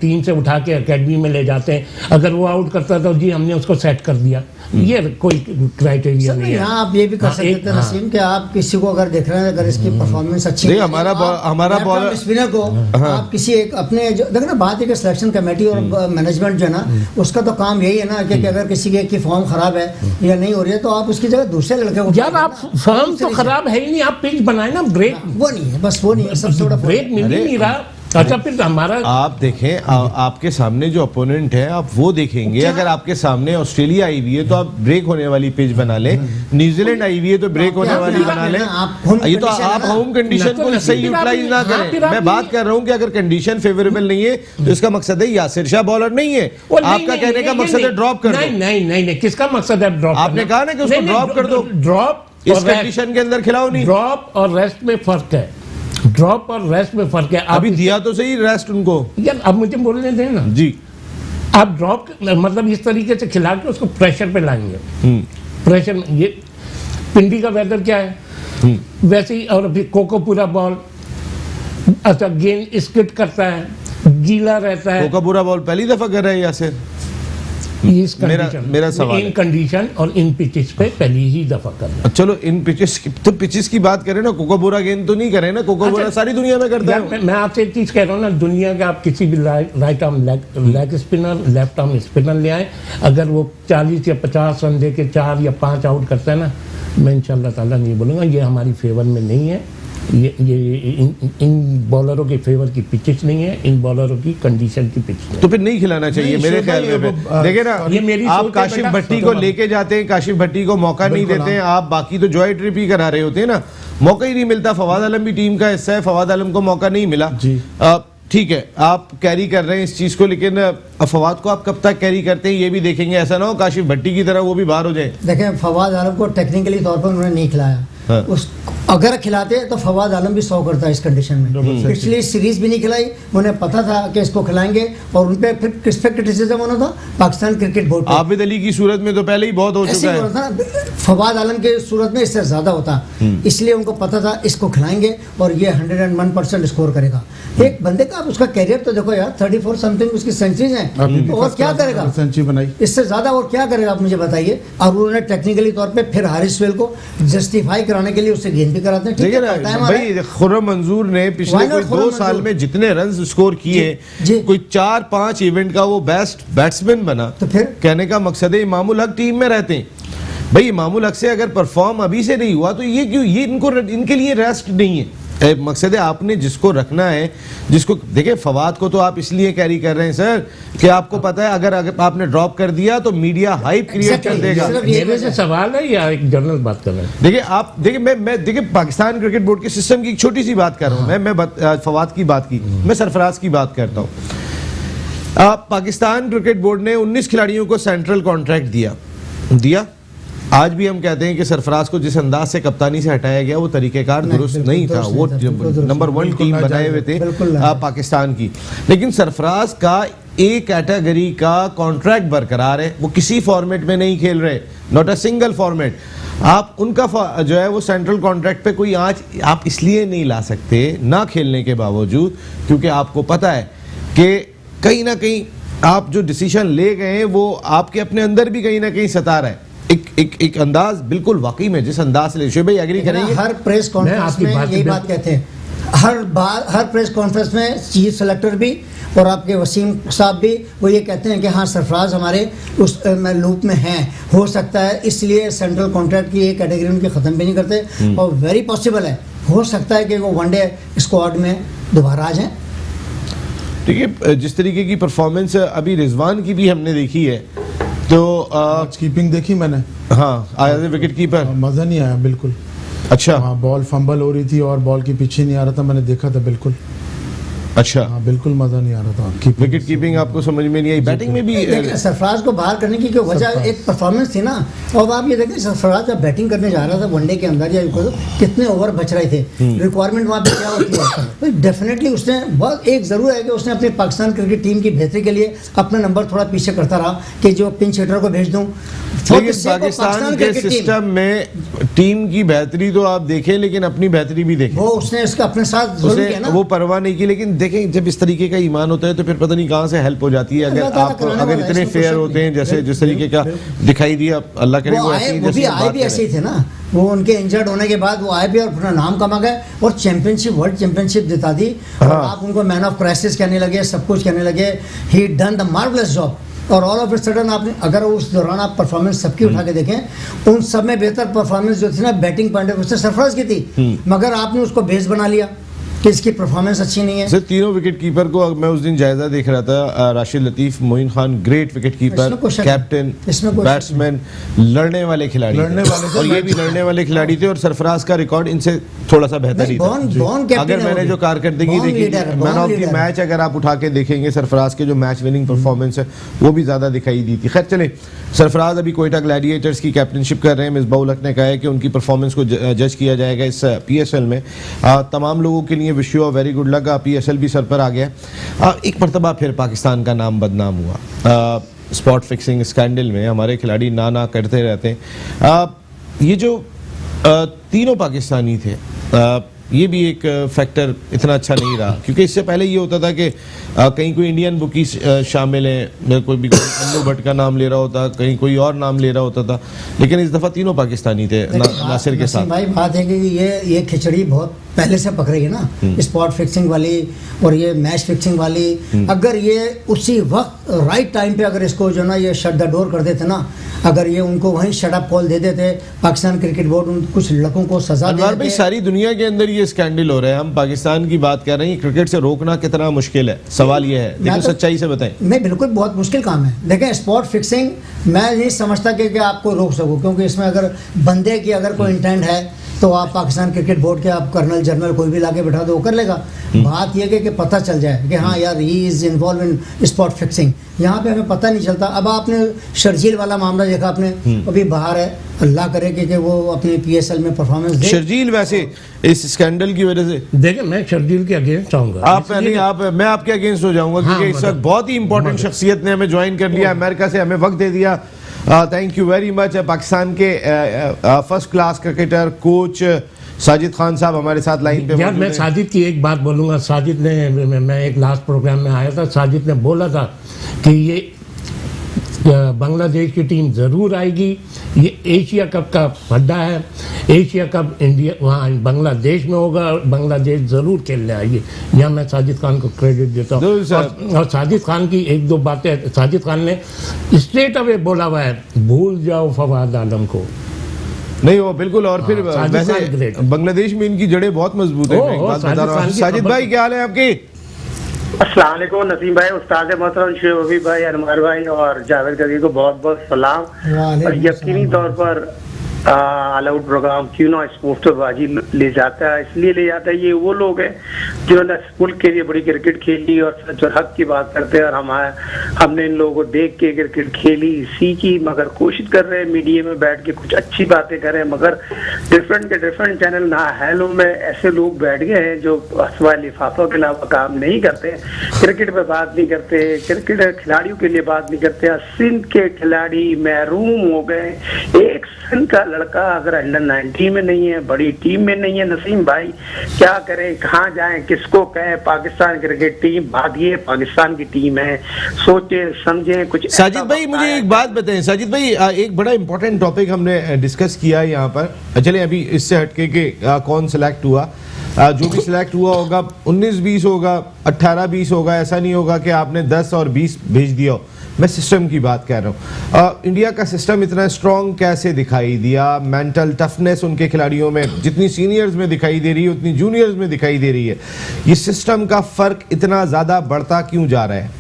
टीम से उठा के एकेडमी में ले जाते हैं। अगर वो आउट करता तो जी हमने उसको सेट कर दिया, ये कोई क्राइटेरिया नहीं है। यहाँ आप ये भी कर हाँ, सकते एक- थे नसीम कि आप किसी को अगर देख रहे हैं, अगर इसकी परफॉर्मेंस अच्छी नहीं, है, हमारा तो आप हमारा left बॉलर- arm स्पिनर को आप किसी एक अपने जो देखो ना, बात है कि सिलेक्शन कमेटी और मैनेजमेंट जो है ना, उसका तो काम यही है ना कि अगर किसी के की फॉर्म खराब है या नहीं हो रही है, तो आप उसकी जगह दूसरे लड़के को यार आप फॉर्म तो खराब है ही नहीं, आप पिच बनाए ना, ब्रेक वो नहीं है, बस वो नहीं है, सबसे बड़ा ब्रेक मिल ही अरे, नहीं रहा। अच्छा फिर हमारा आप देखें आपके सामने जो अपोनेंट है आप वो देखेंगे। अगर आपके सामने ऑस्ट्रेलिया आई हुई है तो आप ब्रेक होने वाली पिच बना लें, न्यूजीलैंड आई हुई है तो ब्रेक होने वाली बना लें। ये तो आप होम कंडीशन को सही यूटिलाइज ना करें। मैं बात कर रहा हूं कि अगर कंडीशन फेवरेबल नहीं है तो इसका मकसद है यासिर शाह बॉलर नहीं है। आपका कहने का मकसद है ड्रॉप कर नहीं दो। नहीं नहीं नहीं, किसका मकसद है ड्रॉप? आपने कहा ना कि उसको ड्रॉप कर दो। ड्रॉप इस कंडीशन के अंदर खिलाओ नहीं। ड्रॉप और रेस्ट में फर्क है, ड्रॉप और रेस्ट में फर्क है। अभी दिया तो सही रेस्ट उनको। यार अब मुझे बोलने दें ना, जी आप ड्रॉप मतलब इस तरीके से खिला के उसको प्रेशर पे लाएंगे। प्रेशर में ये पिंडी का वेदर क्या है वैसे ही, और फिर कोकोपुरा बॉल, अच्छा गेंद स्किट करता है, गीला रहता है। कोका बुरा बॉल पहली दफा कर रहा है यासिर। इस मेरा कंडीशन सवाल इन है। कंडीशन और इन पिचेस पे पहली ही दफा करना। चलो इन पिचेस की बात करें ना, कोकोबोरा गेंद तो नहीं करें ना, कोकोबोरा अच्छा, सारी दुनिया में करता यार, है। मैं आपसे एक चीज कह रहा हूँ ना, दुनिया के आप किसी भी right arm leg spinner, left arm spinner ले आए, अगर वो 40 या 50 रन दे के 4 या 5 आउट करता है ना, मैं इंशाल्लाह ताला नहीं बोलूँगा ये हमारी फेवर में नहीं है, ये इन बॉलरों के फेवर की पिचेस नहीं है, इन बॉलरों की कंडीशन की पिच नहीं। तो फिर नहीं खिलाना चाहिए नहीं, मेरे शोभा, ख्याल ये में। वो, देखिए ना, ये मेरी आप सोच है काशिफ बेटा। भट्टी को लेके जाते हैं, काशिफ भट्टी को मौका नहीं बिल्कुल, देते हैं, आप बाकी तो जॉय ट्रिप ही करा रहे होते हैं ना, मौका ही नहीं मिलता। फवाद आलम भी टीम का हिस्सा है, फवाद आलम को मौका नहीं मिला। जी। ठीक है, आप कैरी कर रहे हैं इस चीज को, लेकिन फवाद को आप कब तक कैरी करते हैं ये भी देखेंगे, ऐसा ना हो काशिफ भट्टी की तरह वो भी बाहर हो जाए। देखें, फवाद आलम को टेक्निकली तौर पर उन्होंने नहीं खिलाया। हाँ। उस अगर खिलाते तो फवाद आलम भी 100 करता है इस कंडीशन में। पिछली सीरीज भी नहीं खिलाई, उन्हें पता था कि इसको खिलाएंगे, और उन पे फिर किस पे क्रिटिसिज्म होना था, पाकिस्तान क्रिकेट बोर्ड पे। आबिद अली की सूरत में तो पहले ही बहुत हो ऐसे चुका ही है। होता ना, फवाद आलम के सूरत में इससे ज्यादा होता, इसलिए उनको पता था इसको खिलाएंगे और ये 101% स्कोर करेगा। एक बंदे का आप उसका कैरियर तो देखो यार, 34 समथिंग उसकी सेंचुरीज हैं, और क्या करेगा सेंचुरी बनाई। इससे ज्यादा और क्या करेगा आप मुझे बताइए। और उन्होंने टेक्निकली तौर पे फिर हारिस वेल को जस्टिफाई कराने के लिए उससे गेंद भी कराते हैं। ठीक देखिए है, ना करता है हमारा। भाई, खुर्रम मंजूर ने पिछले Why not कोई खुर्रम 2 साल मंजूर? में जितने रन स्कोर किए, जी। कोई 4-5 इवेंट का वो बेस्ट बैट्समैन बना। तो फिर? कहने का मकसद है इमामुल हक टीम में रहते हैं भाई, इमामुल हक से अगर परफॉर्म अभी से नहीं हुआ तो ये क्यों, ये इनके लिए रेस्ट नहीं है। मकसद है आपने जिसको रखना है, जिसको देखिए, फवाद को तो आप इसलिए कैरी कर रहे हैं सर कि आपको पता है अगर आपने ड्रॉप कर दिया तो मीडिया हाइप क्रिएट कर Exactly. देगा। सिर्फ ये मेरे से सवाल है या एक जनरल बात कर रहे हैं? देखिए आप देखिए, मैं देखिए पाकिस्तान क्रिकेट बोर्ड के सिस्टम की एक छोटी सी बात कर रहा हूँ। मैं फवाद की बात की, मैं सरफराज की बात करता हूँ। पाकिस्तान क्रिकेट बोर्ड ने 19 खिलाड़ियों को सेंट्रल कॉन्ट्रैक्ट दिया। आज भी हम कहते हैं कि सरफराज को जिस अंदाज से कप्तानी से हटाया गया वो तरीकेकार दुरुस्त नहीं था। वो नंबर 1 टीम बनाए हुए थे पाकिस्तान की, लेकिन सरफराज का ए कैटेगरी का कॉन्ट्रैक्ट बरकरार है, वो किसी फॉर्मेट में नहीं खेल रहे, नॉट अ सिंगल फॉर्मेट। आप उनका जो है वो सेंट्रल कॉन्ट्रैक्ट पे कोई आज आप इसलिए नहीं ला सकते ना खेलने के बावजूद, क्योंकि आपको पता है कि कहीं ना कहीं आप जो डिसीजन ले गए हैं वो आपके अपने अंदर भी कहीं ना कहीं सता रहा है। एक अंदाज बिल्कुल वाकई में जिस अंदाज से शोएब भाई एग्री करेंगे। हर प्रेस कॉन्फ्रेंस में यही बात कहते हैं, हर प्रेस कॉन्फ्रेंस में चीफ सेलेक्टर भी और आपके वसीम साहब भी वो ये कहते हैं कि हाँ सरफराज हमारे उस लूप में हैं, हो सकता है इसलिए सेंट्रल कॉन्ट्रैक्ट की एक कैटेगरी उनकी ख़त्म भी नहीं करते, और वेरी पॉसिबल है, हो सकता है कि वो वनडे स्क्वाड में दोबारा आ जाएं। देखिए जिस तरीके की परफॉर्मेंस अभी रिजवान की भी हमने देखी है, तो कीपिंग देखी मैंने, हाँ आया था विकेट कीपर, मजा नहीं आया बिल्कुल। अच्छा हाँ, बॉल फंबल हो रही थी और बॉल के पीछे नहीं आ रहा था, मैंने देखा था बिल्कुल। अच्छा, हाँ बिल्कुल मजा नहीं आ रहा था। विकेट कीपिंग आपको समझ में नहीं आई, बैटिंग में भी देखिए, सरफराज को बाहर करने की जो वजह एक परफॉर्मेंस थी ना, और आप ये देखें सरफराज जब बैटिंग करने जा रहा था वनडे के अंदर या कितने ओवर बच रहे थे, रिक्वायरमेंट वहाँ पे क्या होती है, तो डेफिनेटली उसने बहुत एक ज़रूर है कि उसने अपनी पाकिस्तान क्रिकेट टीम की बेहतरी के लिए अपना नंबर थोड़ा पीछे करता रहा कि जो पिंच हिटर को भेज दूँ। लेकिन पाकिस्तान के सिस्टम में टीम की बेहतरी तो आप देखें, लेकिन अपनी बेहतरी भी देखें, वो उसने इसका अपने साथ ज़रूर उसे किया ना। वो परवाह नहीं की। लेकिन देखें जब इस तरीके का ईमान होता है तो फिर पता नहीं कहाँ से हेल्प हो जाती है। अगर अल्लाह ताला आप कराने अगर वाला है, इतने इसमें फेयर कोई होते हैं शक जैसे नहीं। जिस तरीके का दिखाई दिया, अल्लाह करे वो वो आए, ऐसी वो भी जैसी आए बात भी ऐसे ही करें। थे ना, वो उनके इंजर्ड होने के बाद वो आए भी और अपना नाम कमा गए और चैंपियनशिप, वर्ल्ड चैंपियनशिप जिता दी, और आप उनको मैन ऑफ क्राइसिस कहने लगे, सब कुछ कहने लगे, ही डन द मार्वलस जॉब। और ऑल ऑफ ए सडन आपने अगर उस दौरान आप परफॉर्मेंस सबकी उठा के देखें, उन सब में बेहतर परफॉर्मेंस जो थी ना बैटिंग पॉइंट ऑफ व्यू से सरफराज की थी, मगर आपने उसको बेस बना लिया कि इसकी परफॉर्मेंस अच्छी नहीं है। सर तीनों विकेट कीपर को मैं उस दिन जायजा देख रहा था, Rashid Latif, Moin Khan great wicket keeper, इसमें कोई शक कैप्टन, इसमें कोई शक बैट्समैन, लड़ने वाले खिलाड़ी लड़ने थे। वाले थे, और ये भी लड़ने वाले खिलाड़ी थे, और सरफराज का रिकॉर्ड इनसे थोड़ा सा बेहतर ही था। बॉर्न कैप्टन अगर है मैंने वो जो भी। कारकर्दगी Born देखी, leader है, man born of the leader है। मैच अगर आप उठा के देखेंगे, सरफराज के जो मैच विनिंग परफॉर्मेंस है वो भी ज्यादा दिखाई दी थी। खैर चले, सरफराज अभी कोयटा ग्लैडिएटर्स की कैप्टनशिप कर रहे हैं। मिसबाह उल हक ने कहा है कि उनकी परफॉर्मेंस को जज किया जाएगा इस PSL में। तमाम लोगों के लिए wish you very good luck. PSL भी सर पर आ गया। एक मरतबा फिर पाकिस्तान का नाम बदनाम हुआ स्पॉट फिक्सिंग स्कैंडल में। हमारे खिलाड़ी ना करते रहते हैं। ये जो तीनों पाकिस्तानी थे, ये भी एक फैक्टर इतना अच्छा नहीं रहा, क्योंकि इससे पहले ये होता था कि कहीं कोई इंडियन बुकी शामिल है, कोई भी अन्नू भट्ट का नाम ले रहा होता, कहीं कोई और नाम ले रहा होता था, लेकिन इस दफ़ा तीनों पाकिस्तानी थे नासिर के साथ। भाई बात है कि ये खिचड़ी बहुत पहले से पक रही है ना, स्पॉट फिक्सिंग वाली और ये मैच फिक्सिंग वाली। अगर ये उसी वक्त राइट टाइम पे अगर इसको जो ना ये शट द डोर कर देते ना, अगर ये उनको वहीं शट अप कॉल दे देते, पाकिस्तान क्रिकेट बोर्ड उन कुछ लड़कों को सजा दे भाई सारी दुनिया के अंदर ये स्कैंडल हो रहा है, हम पाकिस्तान की बात कर रहे हैं, क्रिकेट से रोकना कितना मुश्किल है, सवाल ये है, लेकिन सच्चाई से बताएं। नहीं, बिल्कुल बहुत मुश्किल काम है। देखें, स्पॉट फिक्सिंग मैं नहीं समझता कि आपको रोक सको, क्योंकि इसमें अगर बंदे की अगर कोई इंटेंट है तो आप पाकिस्तान क्रिकेट बोर्ड के आप कर्नल जनरल कोई भी लाके बैठा दो, वो कर लेगा। बात यह कि पता चल जाए कि हाँ यार he is involve in spot fixing, यहाँ पे हमें पता नहीं चलता। अब आपने शर्जील वाला मामला देखा, आपने अभी बाहर है, अल्लाह करे कि वो अपने PSL में परफॉर्मेंस दे। शर्जील वैसे इस स्कैंडल की वजह से देखिए, मैं शर्जील के अगेंस्ट आऊंगा। मैं आपके अगेंस्ट हो जाऊंगा, क्योंकि इस वक्त बहुत ही इंपॉर्टेंट शख्सियत ने हमें ज्वाइन कर लिया, अमेरिका से हमें वक्त दे दिया। Thank you very much. Pakistan के first class cricketer coach Sajid Khan sahab हमारे साथ लाइन पे यार, मैं साजिद की एक बात बोलूँगा। साजिद ने, मैं एक लास्ट प्रोग्राम में आया था, साजिद ने बोला था कि ये बांग्लादेश की टीम ज़रूर आएगी, ये एशिया कप का अड्डा है, एशिया कप इंडिया वहाँ बांग्लादेश में होगा और बांग्लादेश ज़रूर खेलने आएगी। यहाँ मैं साजिद खान को क्रेडिट देता हूँ। और साजिद खान की एक दो बातें साजिद खान ने स्ट्रेट अवे बोला हुआ है, भूल जाओ फवाद आलम को। नहीं वो बिल्कुल, और फिर वैसे बांग्लादेश में इनकी जड़ें बहुत मजबूत है। साजिद भाई क्या हाल है आपकी? अस्सलाम वालेकुम नसीम भाई, उस्ताद मोहतरम शेख भाई, अनवर भाई और जावेद कदीर को बहुत बहुत सलाम। और यकीनी तौर पर ऑल आउट प्रोग्राम क्यों ना स्पोर्ट्स पर बाजी ले जाता है, इसलिए ले जाता है ये वो लोग हैं जिन्होंने मुल्क के लिए बड़ी क्रिकेट खेली और सच और हक की बात करते हैं। और हमने इन लोगों को देख के क्रिकेट खेली, सीखी, मगर कोशिश कर रहे हैं मीडिया में बैठ के कुछ अच्छी बातें करें, मगर डिफरेंट चैनल ना हेलो में ऐसे लोग बैठ गए हैं जो सिवाय लिफाफों के अलावा काम नहीं करते, क्रिकेट पे बात नहीं करते, क्रिकेट खिलाड़ियों के लिए बात नहीं करते। सिंध के खिलाड़ी महरूम हो गए। एक सिंध का लड़का अगर अंडर 19 में नहीं है, बड़ी टीम में नहीं है, नसीम भाई क्या करें, कहाँ जाएं, किसको कहें? पाकिस्तान क्रिकेट टीम भागिए, पाकिस्तान की टीम है, सोचे समझें कुछ। साजिद भाई मुझे एक बात बताएं, साजिद भाई एक बड़ा इंपॉर्टेंट टॉपिक हमने डिस्कस किया यहाँ पर। चले अभी इससे हटके के कौन सिलेक्ट हुआ, जो भी सिलेक्ट हुआ होगा 19-20 होगा, 18-20 होगा, ऐसा नहीं होगा कि आपने 10 और 20 भेज दिया। मैं सिस्टम की बात कर रहा हूँ। इंडिया का सिस्टम इतना स्ट्रॉन्ग कैसे दिखाई दिया? मेंटल टफनेस उनके खिलाड़ियों में जितनी सीनियर्स में दिखाई दे रही है उतनी जूनियर्स में दिखाई दे रही है। ये सिस्टम का फर्क इतना ज्यादा बढ़ता क्यों जा रहा है?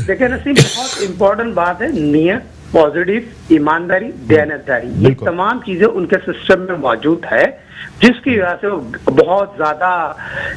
देखिए नसीम, बहुत इंपॉर्टेंट बात है नियत, पॉजिटिव, ईमानदारी, दयानतदारी, ये तमाम चीजें उनके सिस्टम में मौजूद है, जिसकी वजह से वो बहुत ज्यादा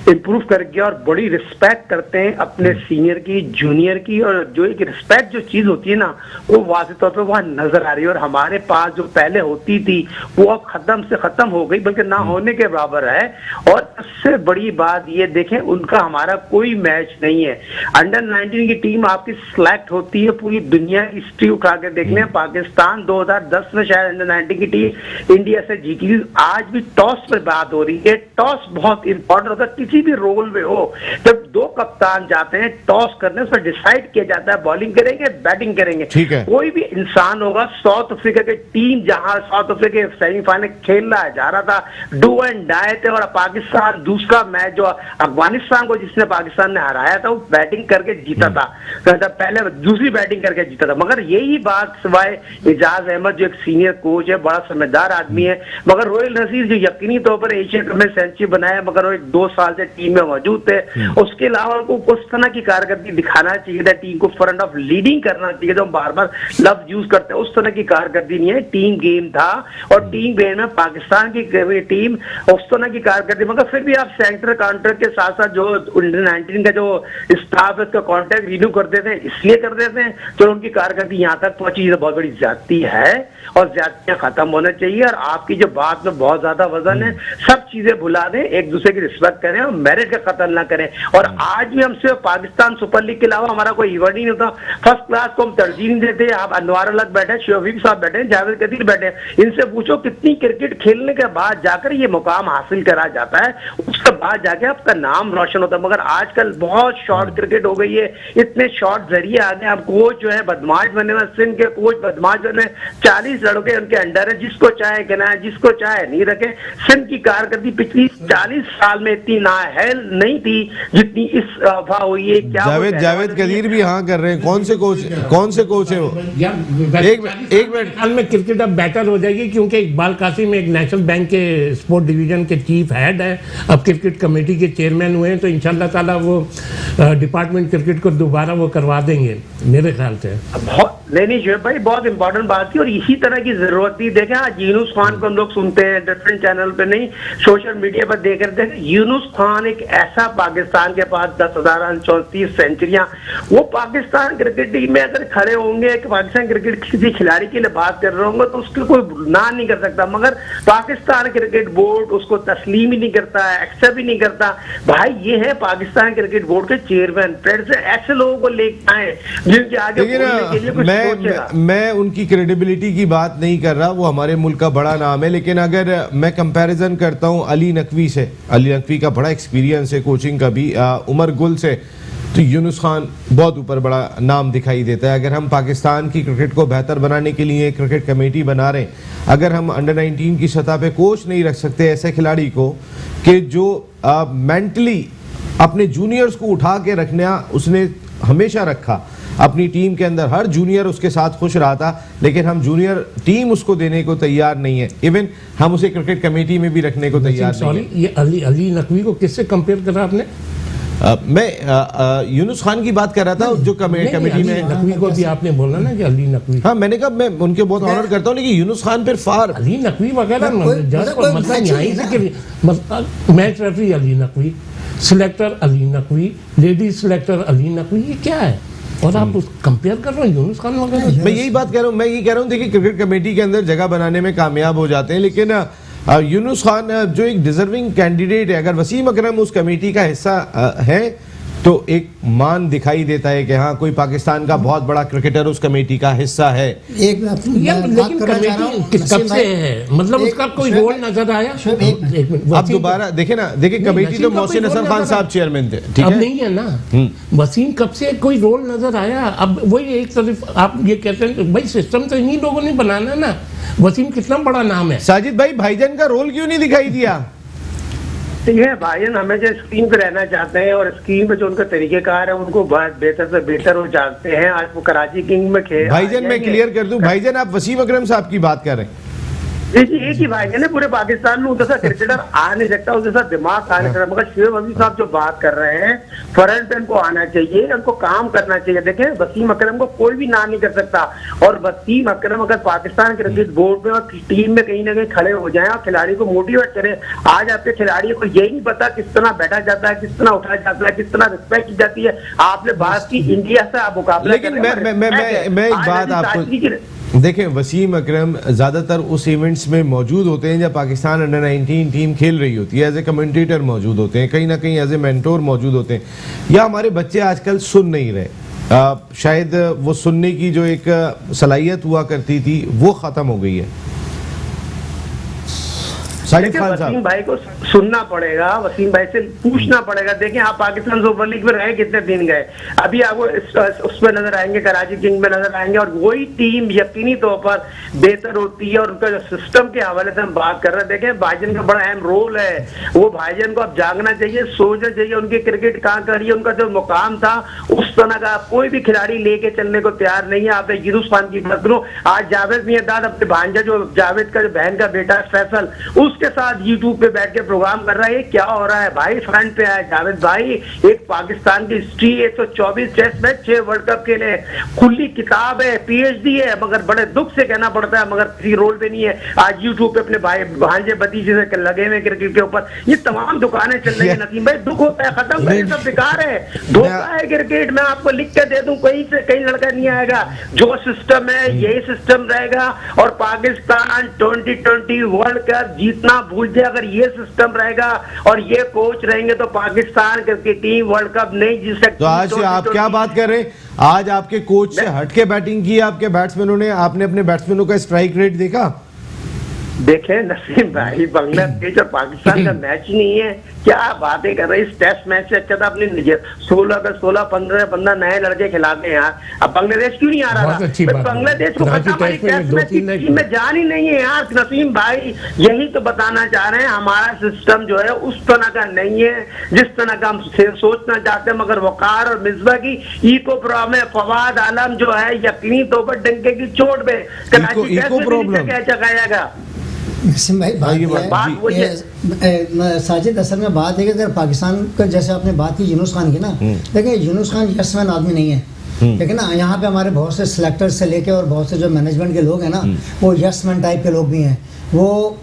इम्प्रूव कर गया और बड़ी रिस्पेक्ट करते हैं अपने सीनियर की, जूनियर की। और जो एक रिस्पेक्ट जो चीज होती है ना, वो वाज़ेह तौर पे वहाँ नजर आ रही है। और हमारे पास जो पहले होती थी वो अब खत्म से खत्म हो गई, बल्कि ना होने के बराबर है। और सबसे बड़ी बात ये देखें, उनका हमारा कोई मैच नहीं है। अंडर 19 की टीम आपकी सिलेक्ट होती है, पूरी दुनिया की हिस्ट्री उठा के देख लें, पाकिस्तान 2010 में शायद अंडर 19 की टीम इंडिया से जीती। आज भी टॉस पर बात हो रही है। टॉस बहुत इंपॉर्टेंट होता है किसी भी रोल में हो। जब दो कप्तान जाते हैं टॉस करने, उस पर डिसाइड किया जाता है बॉलिंग करेंगे बैटिंग करेंगे। कोई भी इंसान होगा, साउथ अफ्रीका की टीम जहां साउथ अफ्रीका सेमीफाइनल खेल रहा है, जा रहा था, डू एंड डाई थे। और पाकिस्तान दूसरा मैच जो अफगानिस्तान को जिसने पाकिस्तान ने हराया था, वो बैटिंग करके जीता था, पहले दूसरी बैटिंग करके जीता था। मगर यही बात सिवाय एजाज अहमद जो एक सीनियर कोच है, बड़ा समझदार आदमी है, मगर रोहिल नसीर जो यकीनी तौर पर एशिया कप में सेंचुरी बनाया, मगर वो 2 साल से टीम में मौजूद थे। उसके अलावा उनको उस तरह की कारकर्दगी दिखाना चाहिए था, टीम को फ्रंट ऑफ लीडिंग करना चाहिए, जो बार बार लफ्ज यूज करते हैं, उस तरह की कारकर्दगी नहीं है। टीम गेम था और टीम गेम में पाकिस्तान की टीम उस तरह की कारकर्दगी, मगर फिर भी आप सेंटर काउंटर के साथ साथ जो अंडर 19 का जो स्टाफ है उसका कॉन्ट्रैक्ट रिन्यू कर देते हैं, इसलिए कर देते हैं तो उनकी कारकर्दगी यहाँ तक पहुंची। बहुत बड़ी ज्यादती है और ज्यादतियां खत्म होना चाहिए। और आपकी जो बात में बहुत ज्यादा वजन है, हैं, सब चीजें भुला दें, एक दूसरे की रिस्पेक्ट करें और मेरिट का कत्ल ना करें। और आज भी हम सिर्फ पाकिस्तान सुपर लीग के अलावा हमारा कोई इवेंट ही नहीं होता। फर्स्ट क्लास को हम तरजीह नहीं देते। आप अनवार अलग बैठे, शोफीक साहब बैठे, जावेद कदीर बैठे, इनसे पूछो कितनी क्रिकेट खेलने के बाद जाकर ये मुकाम हासिल करा जाता है, उसके बाद जाके आपका नाम रोशन होता है। मगर आजकल बहुत शॉर्ट क्रिकेट हो गई है, इतने शॉर्ट जरिए आ गए। अब कोच जो है बदमाश बने हुए, सिंध के कोच बदमाश बने, 40 लड़के उनके अंडर है, जिसको चाहे कहना है, जिसको चाहे नहीं रखे। सिंध की कारकर्दगी पिछली 40 साल में इतनी नाअहल नहीं थी जितनी इस दफा हुई है। क्या जावेद कदीर भी हाँ कर रहे हैं। कौन से कोच है वो? एक मिनट साल में क्रिकेट अब बेटर हो जाएगी, क्योंकि इकबाल कासिम एक नेशनल बैंक के स्पोर्ट डिवीजन के चीफ हेड है, अब क्रिकेट कमेटी के चेयरमैन हुए हैं, तो इंशाल्लाह ताला वो डिपार्टमेंट क्रिकेट को दोबारा वो करवा देंगे मेरे ख्याल से। नहीं शुएब भाई, बहुत इंपॉर्टेंट बात थी और इसी तरह की जरूरत थी। देखें आज यूनुस खान को हम लोग सुनते हैं डिफरेंट चैनल पे, नहीं सोशल मीडिया पर देख रहे थे। यूनुस खान एक ऐसा पाकिस्तान के पास 10,000 रन 34 सेंचुरियां, वो पाकिस्तान क्रिकेट टीम में अगर खड़े होंगे, पाकिस्तान क्रिकेट किसी खिलाड़ी के लिए बात कर रहे होंगे तो उसको कोई ना नहीं कर सकता। मगर पाकिस्तान क्रिकेट बोर्ड उसको तस्लीम ही नहीं करता, एक्सेप्ट ही नहीं करता। भाई ये है पाकिस्तान क्रिकेट बोर्ड के चेयरमैन, प्रेसिडेंट, ऐसे लोगों को लेके आए जिनके आगे बोलने के लिए कुछ मैं उनकी क्रेडिबिलिटी की बात नहीं कर रहा, वो हमारे मुल्क का बड़ा नाम है। लेकिन अगर मैं कंपैरिजन करता हूं अली नकवी से, अली नकवी का बड़ा एक्सपीरियंस है कोचिंग का भी, उमर गुल से, तो यूनुस खान बहुत ऊपर बड़ा नाम दिखाई देता है। अगर हम पाकिस्तान की क्रिकेट को बेहतर बनाने के लिए क्रिकेट कमेटी बना रहे हैं, अगर हम अंडर 19 की सतह पे कोच नहीं रख सकते ऐसे खिलाड़ी को कि जो मेंटली अपने जूनियर्स को उठा के रखना उसने हमेशा रखा, अपनी टीम के अंदर हर जूनियर उसके साथ खुश रहा था, लेकिन हम जूनियर टीम उसको देने को तैयार नहीं है, इवन हम उसे क्रिकेट कमेटी में भी रखने को तैयार नहीं है। ये अली नकवी को किससे कंपेयर कर रहा आपने? मैं यूनुस खान की बात कर रहा था जो कमेटी में। नकवी को भी आपने बोला ना कि अली नकवी, हाँ मैंने कहा मैं उनके बहुत ऑनर करता हूँ, लेकिन यूनुस खान फिर फार अली नकवी वगैरह मतलब यहीं से match referee Ali Naqvi, selector Ali Naqvi, lady selector Ali Naqvi, ये क्या है? और आप उस कंपेयर कर रहे हो यूनुस खान वगैरह? मैं यही बात कह रहा हूँ, मैं ये कह रहा हूँ, देखिए क्रिकेट कमेटी के अंदर जगह बनाने में कामयाब हो जाते हैं, लेकिन यूनुस खान जो एक डिजर्विंग कैंडिडेट है, अगर वसीम अकरम उस कमेटी का हिस्सा है तो एक मान दिखाई देता है कि हाँ कोई पाकिस्तान का बहुत बड़ा क्रिकेटर उस कमेटी का हिस्सा है। एक लेकिन कमेटी कब से है, मतलब उसका कोई रोल नजर आया? अब दोबारा देखे ना, देखिए कमेटी तो मोहसिन हसन खान साहब चेयरमैन थे, ठीक अब है, नहीं है ना। वसीम कब से कोई रोल नजर आया? अब वही एक तरफ आप ये कहते हैं भाई सिस्टम तो इन्हीं लोगों ने बनाना ना। वसीम कितना बड़ा नाम है। साजिद भाई भाईजान का रोल क्यों नहीं दिखाई दिया? ठीक है भाईजान हमेशा स्क्रीन पे रहना चाहते हैं और स्क्रीन पे जो उनका तरीकेकार है उनको बहुत बेहतर से बेहतर हो जाते हैं। आज वो कराची किंग में खेल। भाईजान मैं क्लियर कर दूं, भाईजान आप वसीम अकरम साहब की बात कर रहे हैं। जी एक ही भाईजान है, पूरे पाकिस्तान में जैसा क्रिकेटर आ नहीं सकता, उस जैसा दिमाग आ नहीं सकता। मगर शुएब अजीज साहब जो बात कर रहे हैं, फ्रंट एंड को आना चाहिए, उनको काम करना चाहिए। देखें वसीम अकरम को कोई भी ना नहीं कर सकता, और वसीम अकरम अगर पाकिस्तान क्रिकेट बोर्ड में और टीम में कहीं ना कहीं खड़े हो जाए और खिलाड़ी को मोटिवेट करें। आज आपके खिलाड़ियों को यही नहीं पता किस तरह बैठा जाता है, किस तरह उठाया जाता है, किस तरह रिस्पेक्ट की जाती है। आपने बात की इंडिया से आप मुकाबला, लेकिन मैं एक बात आपको देखें, वसीम अकरम ज़्यादातर उस इवेंट्स में मौजूद होते हैं जब पाकिस्तान अंडर 19 टीम खेल रही होती है, एज ए कमेंटेटर मौजूद होते हैं, कहीं ना कहीं एज ए मेंटोर मौजूद होते हैं। या हमारे बच्चे आजकल सुन नहीं रहे, शायद वो सुनने की जो एक सलाहियत हुआ करती थी वो ख़त्म हो गई है। वसीम भाई को सुनना पड़ेगा, वसीम भाई से पूछना पड़ेगा। देखें आप पाकिस्तान सुपर लीग में रहे कितने दिन गए, अभी आपको उसमें नजर आएंगे, कराची किंग में नजर आएंगे, और वही टीम यकीनी तौर पर बेहतर होती है। और उनका जो सिस्टम के हवाले से हम बात कर रहे हैं, देखें भाईजान का बड़ा अहम रोल है, वो भाईजान को अब जागना चाहिए, सोचना चाहिए उनकी क्रिकेट कहाँ कर रही है। उनका जो मुकाम था उस तरह का कोई भी खिलाड़ी लेके चलने को तैयार नहीं है। आपने यूनुस खान की बात करो, आज जावेद मियाँदाद अपने भांजा जो जावेद का जो बहन का बेटा है फैसल, के साथ यूट्यूब पे बैठ के प्रोग्राम कर रहा है। क्या हो रहा है भाई? फ्रंट पे आए जावेद भाई, एक पाकिस्तान की history 124 test match, 6 world cup के लिए खुली किताब है, पीएचडी है, मगर बड़े दुख से कहना पड़ता है मगर किसी रोल पे नहीं है। आज यूट्यूब पे अपने भाई भांजे भतीजे से लगे हुए क्रिकेट के ऊपर, ये तमाम दुकानें चल रही है। नसीम भाई दुख होता है, खत्म करें, सब बेकार है, धोखा है क्रिकेट मैं आपको लिख के दे दूं, कहीं से कहीं लड़का नहीं आएगा। जो सिस्टम है यही सिस्टम रहेगा, और पाकिस्तान 2020 वर्ल्ड कप जीतना भूल जाए। अगर ये सिस्टम रहेगा और ये कोच रहेंगे तो पाकिस्तान की टीम वर्ल्ड कप नहीं जीत सकती। तो आज आप क्या बात कर रहे हैं? आज आपके कोच से हट के बैटिंग की आपके बैट्समैनों ने, आपने अपने बैट्समैनों का स्ट्राइक रेट देखा? देखें नसीम भाई, बांग्लादेश और पाकिस्तान का मैच नहीं है, क्या बातें कर रहे हैं। इस टेस्ट मैच से अच्छा था अपने 16-15 नए लड़के खिलाते हैं यार। अब बांग्लादेश क्यों नहीं आ रहा बहुत अच्छी था? बात है। बांग्लादेश को कराची पता हमारी टेस्ट में टेस्ट दो मैच तीन की टीम में जान ही नहीं है यार। नसीम भाई यही तो बताना चाह रहे हैं, हमारा सिस्टम जो है उस तरह का नहीं है जिस तरह का हम सोचना चाहते हैं। मगर वकार और मिसबा की इको प्रॉब्लम है। फवाद आलम जो है यकीनी तौर पर डंके की चोट पे कराची टेस्ट में क्या चकाएगा। नसीम भाई बात वही है। साजिद, असल में बात है कि अगर पाकिस्तान का, जैसे आपने बात की यूनुस खान की ना, देखिए यूनुस खान यस मैन आदमी नहीं है। लेकिन ना यहाँ पे हमारे बहुत से सिलेक्टर्स से लेके और बहुत से जो मैनेजमेंट के लोग हैं ना, वो यस मैन टाइप के लोग भी हैं। वो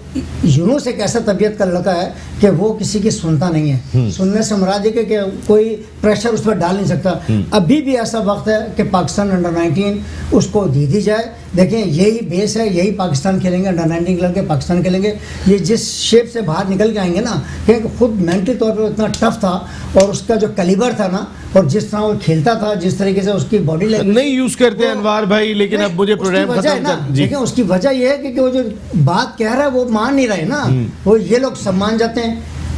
यूनुस एक ऐसा तबीयत का लड़का है कि वो किसी की सुनता नहीं है। सुनने से मुराद है कि कोई प्रेशर उस पर डाल नहीं सकता। अभी भी ऐसा वक्त है कि पाकिस्तान अंडर 19 उसको दी जाए। देखें यही बेस है, यही पाकिस्तान खेलेंगे, अंडर 19 लड़के पाकिस्तान खेलेंगे। ये जिस शेप से बाहर निकल के आएंगे ना, कि खुद मेंटली तौर पर इतना टफ था, और उसका जो कैलिबर था ना, और जिस तरह वो खेलता था, जिस तरीके से उसकी बॉडी लैंग्वेज नहीं यूज करते अनवार भाई, लेकिन अब मुझे प्रोग्राम खत्म कर। देखिए उसकी वजह यह है कि वो जो बात कह रहा है वो मान नहीं रहे ना, वो ये लोग सब मान जाते हैं।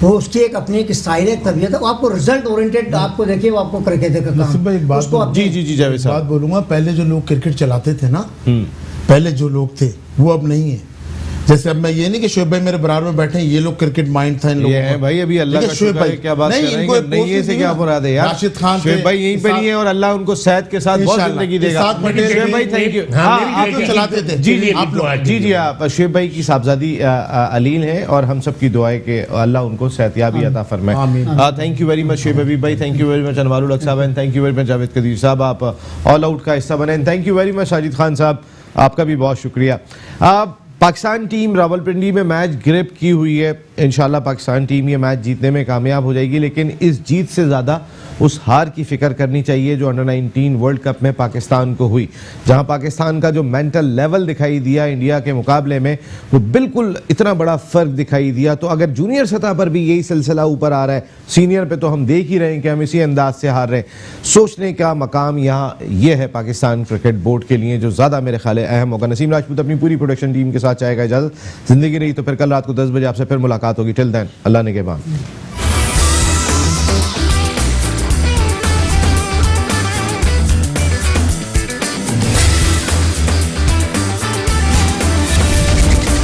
वो उसकी एक अपनी एक स्टाइल है, एक तबीयत है। वो आपको रिजल्ट ओरिएंटेड आपको देखिए, वो आपको करके देगा नसीब भाई, एक बात उसको जी जी जी जावेद बात साहब, बोलूंगा। पहले जो लोग क्रिकेट चलाते थे ना, पहले जो लोग थे वो अब नहीं है। जैसे अब मैं ये नहीं कि शोएब भाई मेरे बराबर में बैठे हैं, ये लोग क्रिकेट माइंड था इन लोगों ये है का। भाई, अभी अल्लाह का शुक्र है, क्या बात कर रहे हैं, नहीं ये से क्या मुराद है यार। राशिद खान शोएब भाई यहीं पर ही है, और अल्लाह उनको सेहत के साथ बहुत जिंदगी देगा। शोएब भाई थैंक यू। आप लोग चलाते थे। जी जी आप लोग जी जी आप शोएब भाई की साहबजादी अलील हैं, और हम सब की दुआ है कि अल्लाह उनको सेहतयाबी अता फरमाए। Thank you very much Shoaib Habib भाई, thank you very much Anwarul Haq sahab, and thank you very much Javed Qadir sahab, आप ऑल आउट का हिस्सा बने। Thank you very much Sajid Khan sahab, आपका भी बहुत शुक्रिया। पाकिस्तान टीम रावलपिंडी में मैच ग्रिप की हुई है। इंशाल्लाह पाकिस्तान टीम ये मैच जीतने में कामयाब हो जाएगी, लेकिन इस जीत से ज़्यादा उस हार की फिक्र करनी चाहिए जो अंडर 19 वर्ल्ड कप में पाकिस्तान को हुई, जहां पाकिस्तान का जो मेंटल लेवल दिखाई दिया इंडिया के मुकाबले में, वो बिल्कुल इतना बड़ा फ़र्क दिखाई दिया। तो अगर जूनियर सतह पर भी यही सिलसिला ऊपर आ रहा है, सीनियर पे तो हम देख ही रहे हैं कि हम इसी अंदाज से हार रहे हैं। सोचने का मकाम यहाँ ये है पाकिस्तान क्रिकेट बोर्ड के लिए, जो ज़्यादा मेरे ख्याल है अहम होगा। नसीम राजपूत अपनी पूरी प्रोडक्शन टीम के साथ चाहेगा इजाज़त। ज़िंदगी रही तो फिर कल रात को 10 बजे आपसे फिर मुलाकात होगी। टिल देन अल्लाह निगहबान।